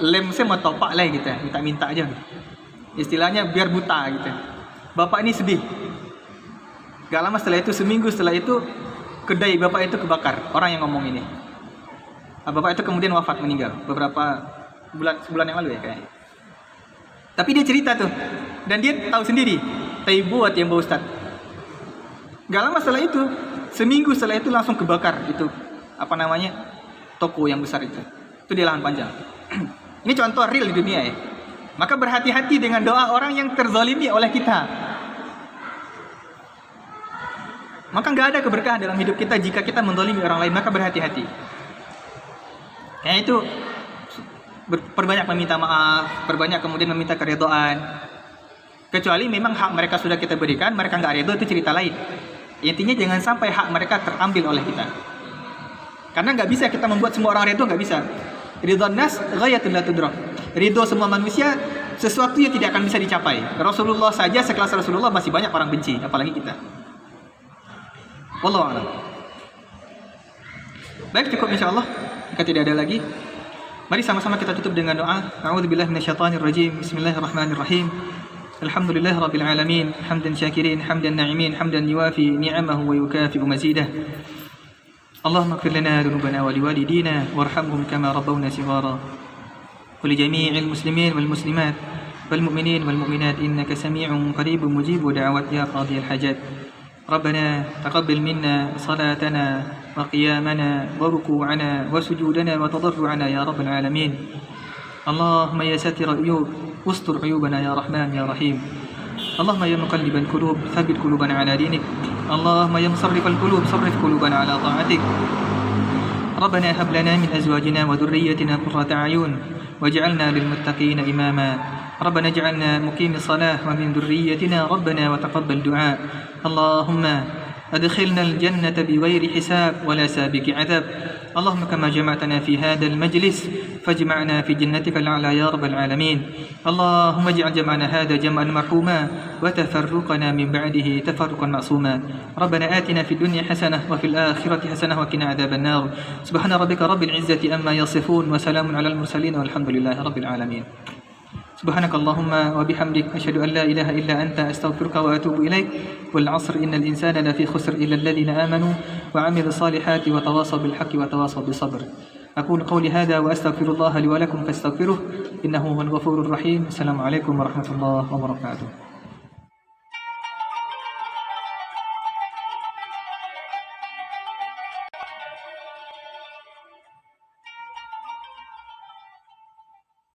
lem saya mau topak lah gitu, minta-minta aja. Istilahnya biar buta gitu. Bapak ini sedih. Gak lama setelah itu, seminggu setelah itu, kedai bapak itu kebakar. Orang yang ngomong ini. Bapak itu kemudian wafat, meninggal beberapa sebulan yang lalu ya kayaknya. Tapi dia cerita tuh, dan dia tahu sendiri, buat yang bawa Ustaz. Gak lama setelah itu, seminggu setelah itu langsung kebakar itu toko yang besar itu di Lahan Panjang. Ini contoh real di dunia ya. Maka berhati-hati dengan doa orang yang terzalimi oleh kita. Maka nggak ada keberkahan dalam hidup kita jika kita menzalimi orang lain. Maka berhati-hati. Ya itu, perbanyak meminta maaf, perbanyak kemudian meminta keridhaan. Kecuali memang hak mereka sudah kita berikan, mereka nggak ridho, itu cerita lain. Intinya jangan sampai hak mereka terambil oleh kita. Karena nggak bisa kita membuat semua orang ridho, nggak bisa. Ridhon nas ghayatun la tudrak. Ridho semua manusia sesuatu yang tidak akan bisa dicapai. Rasulullah saja sekelas Rasulullah masih banyak orang benci, apalagi kita. Wallahu a'lam. Baik, cukup insyaallah. Jika tidak ada lagi, mari sama-sama kita tutup dengan doa. A'udzubillahi minasyaitonir rajim. Bismillahirrahmanirrahim. Alhamdulillahirabbil alamin. Hamdan syakirin, hamdan na'imin, hamdan yuwafi ni'amahu wa yukafi'u mazidah. اللهم اغفر لنا ذنوبنا ولوالدينا وارحمهم كما ربونا صغارا ولجميع المسلمين والمسلمات والمؤمنين والمؤمنات إنك سميع قريب مجيب دعوات يا قاضي الحاجات ربنا تقبل منا صلاتنا وقيامنا وركوعنا وسجودنا وتضرعنا يا رب العالمين اللهم يا ساتر عيوب استر عيوبنا يا رحمن يا رحيم اللهم يا مقلب القلوب ثبت قلوبنا على دينك اللهم يا مصرف القلوب صرف قلوبنا على طاعتك. ربنا هب لنا من أزواجنا وذريتنا قرة أعين واجعلنا للمتقين إماما. ربنا اجعلنا مقيم الصلاة ومن ذريتنا ربنا وتقبل دعاء. اللهم أدخلنا الجنة بغير حساب ولا سابق عذاب. اللهم كما جمعتنا في هذا المجلس فاجمعنا في جنتك الأعلى يا رب العالمين. اللهم اجعل جمعنا هذا جمعا مرحوما وتفرقنا من بعده تفرقا معصوما. ربنا آتنا في الدنيا حسنة وفي الآخرة حسنة وقنا عذاب النار. سبحان ربك رب العزة أما يصفون وسلام على المرسلين والحمد لله رب العالمين. سبحانك اللهم وبحمدك أشهد أن لا إله إلا أنت أستغفرك وأتوب إليك. والعصر إن الإنسان لفي خسر إلا الذين آمنوا وعملوا الصالحات وتواصوا بالحق وتواصوا بالصبر. أقول قولي هذا وأستغفر الله لي ولكم فاستغفروه إنه هو الغفور الرحيم. السلام عليكم ورحمة الله وبركاته.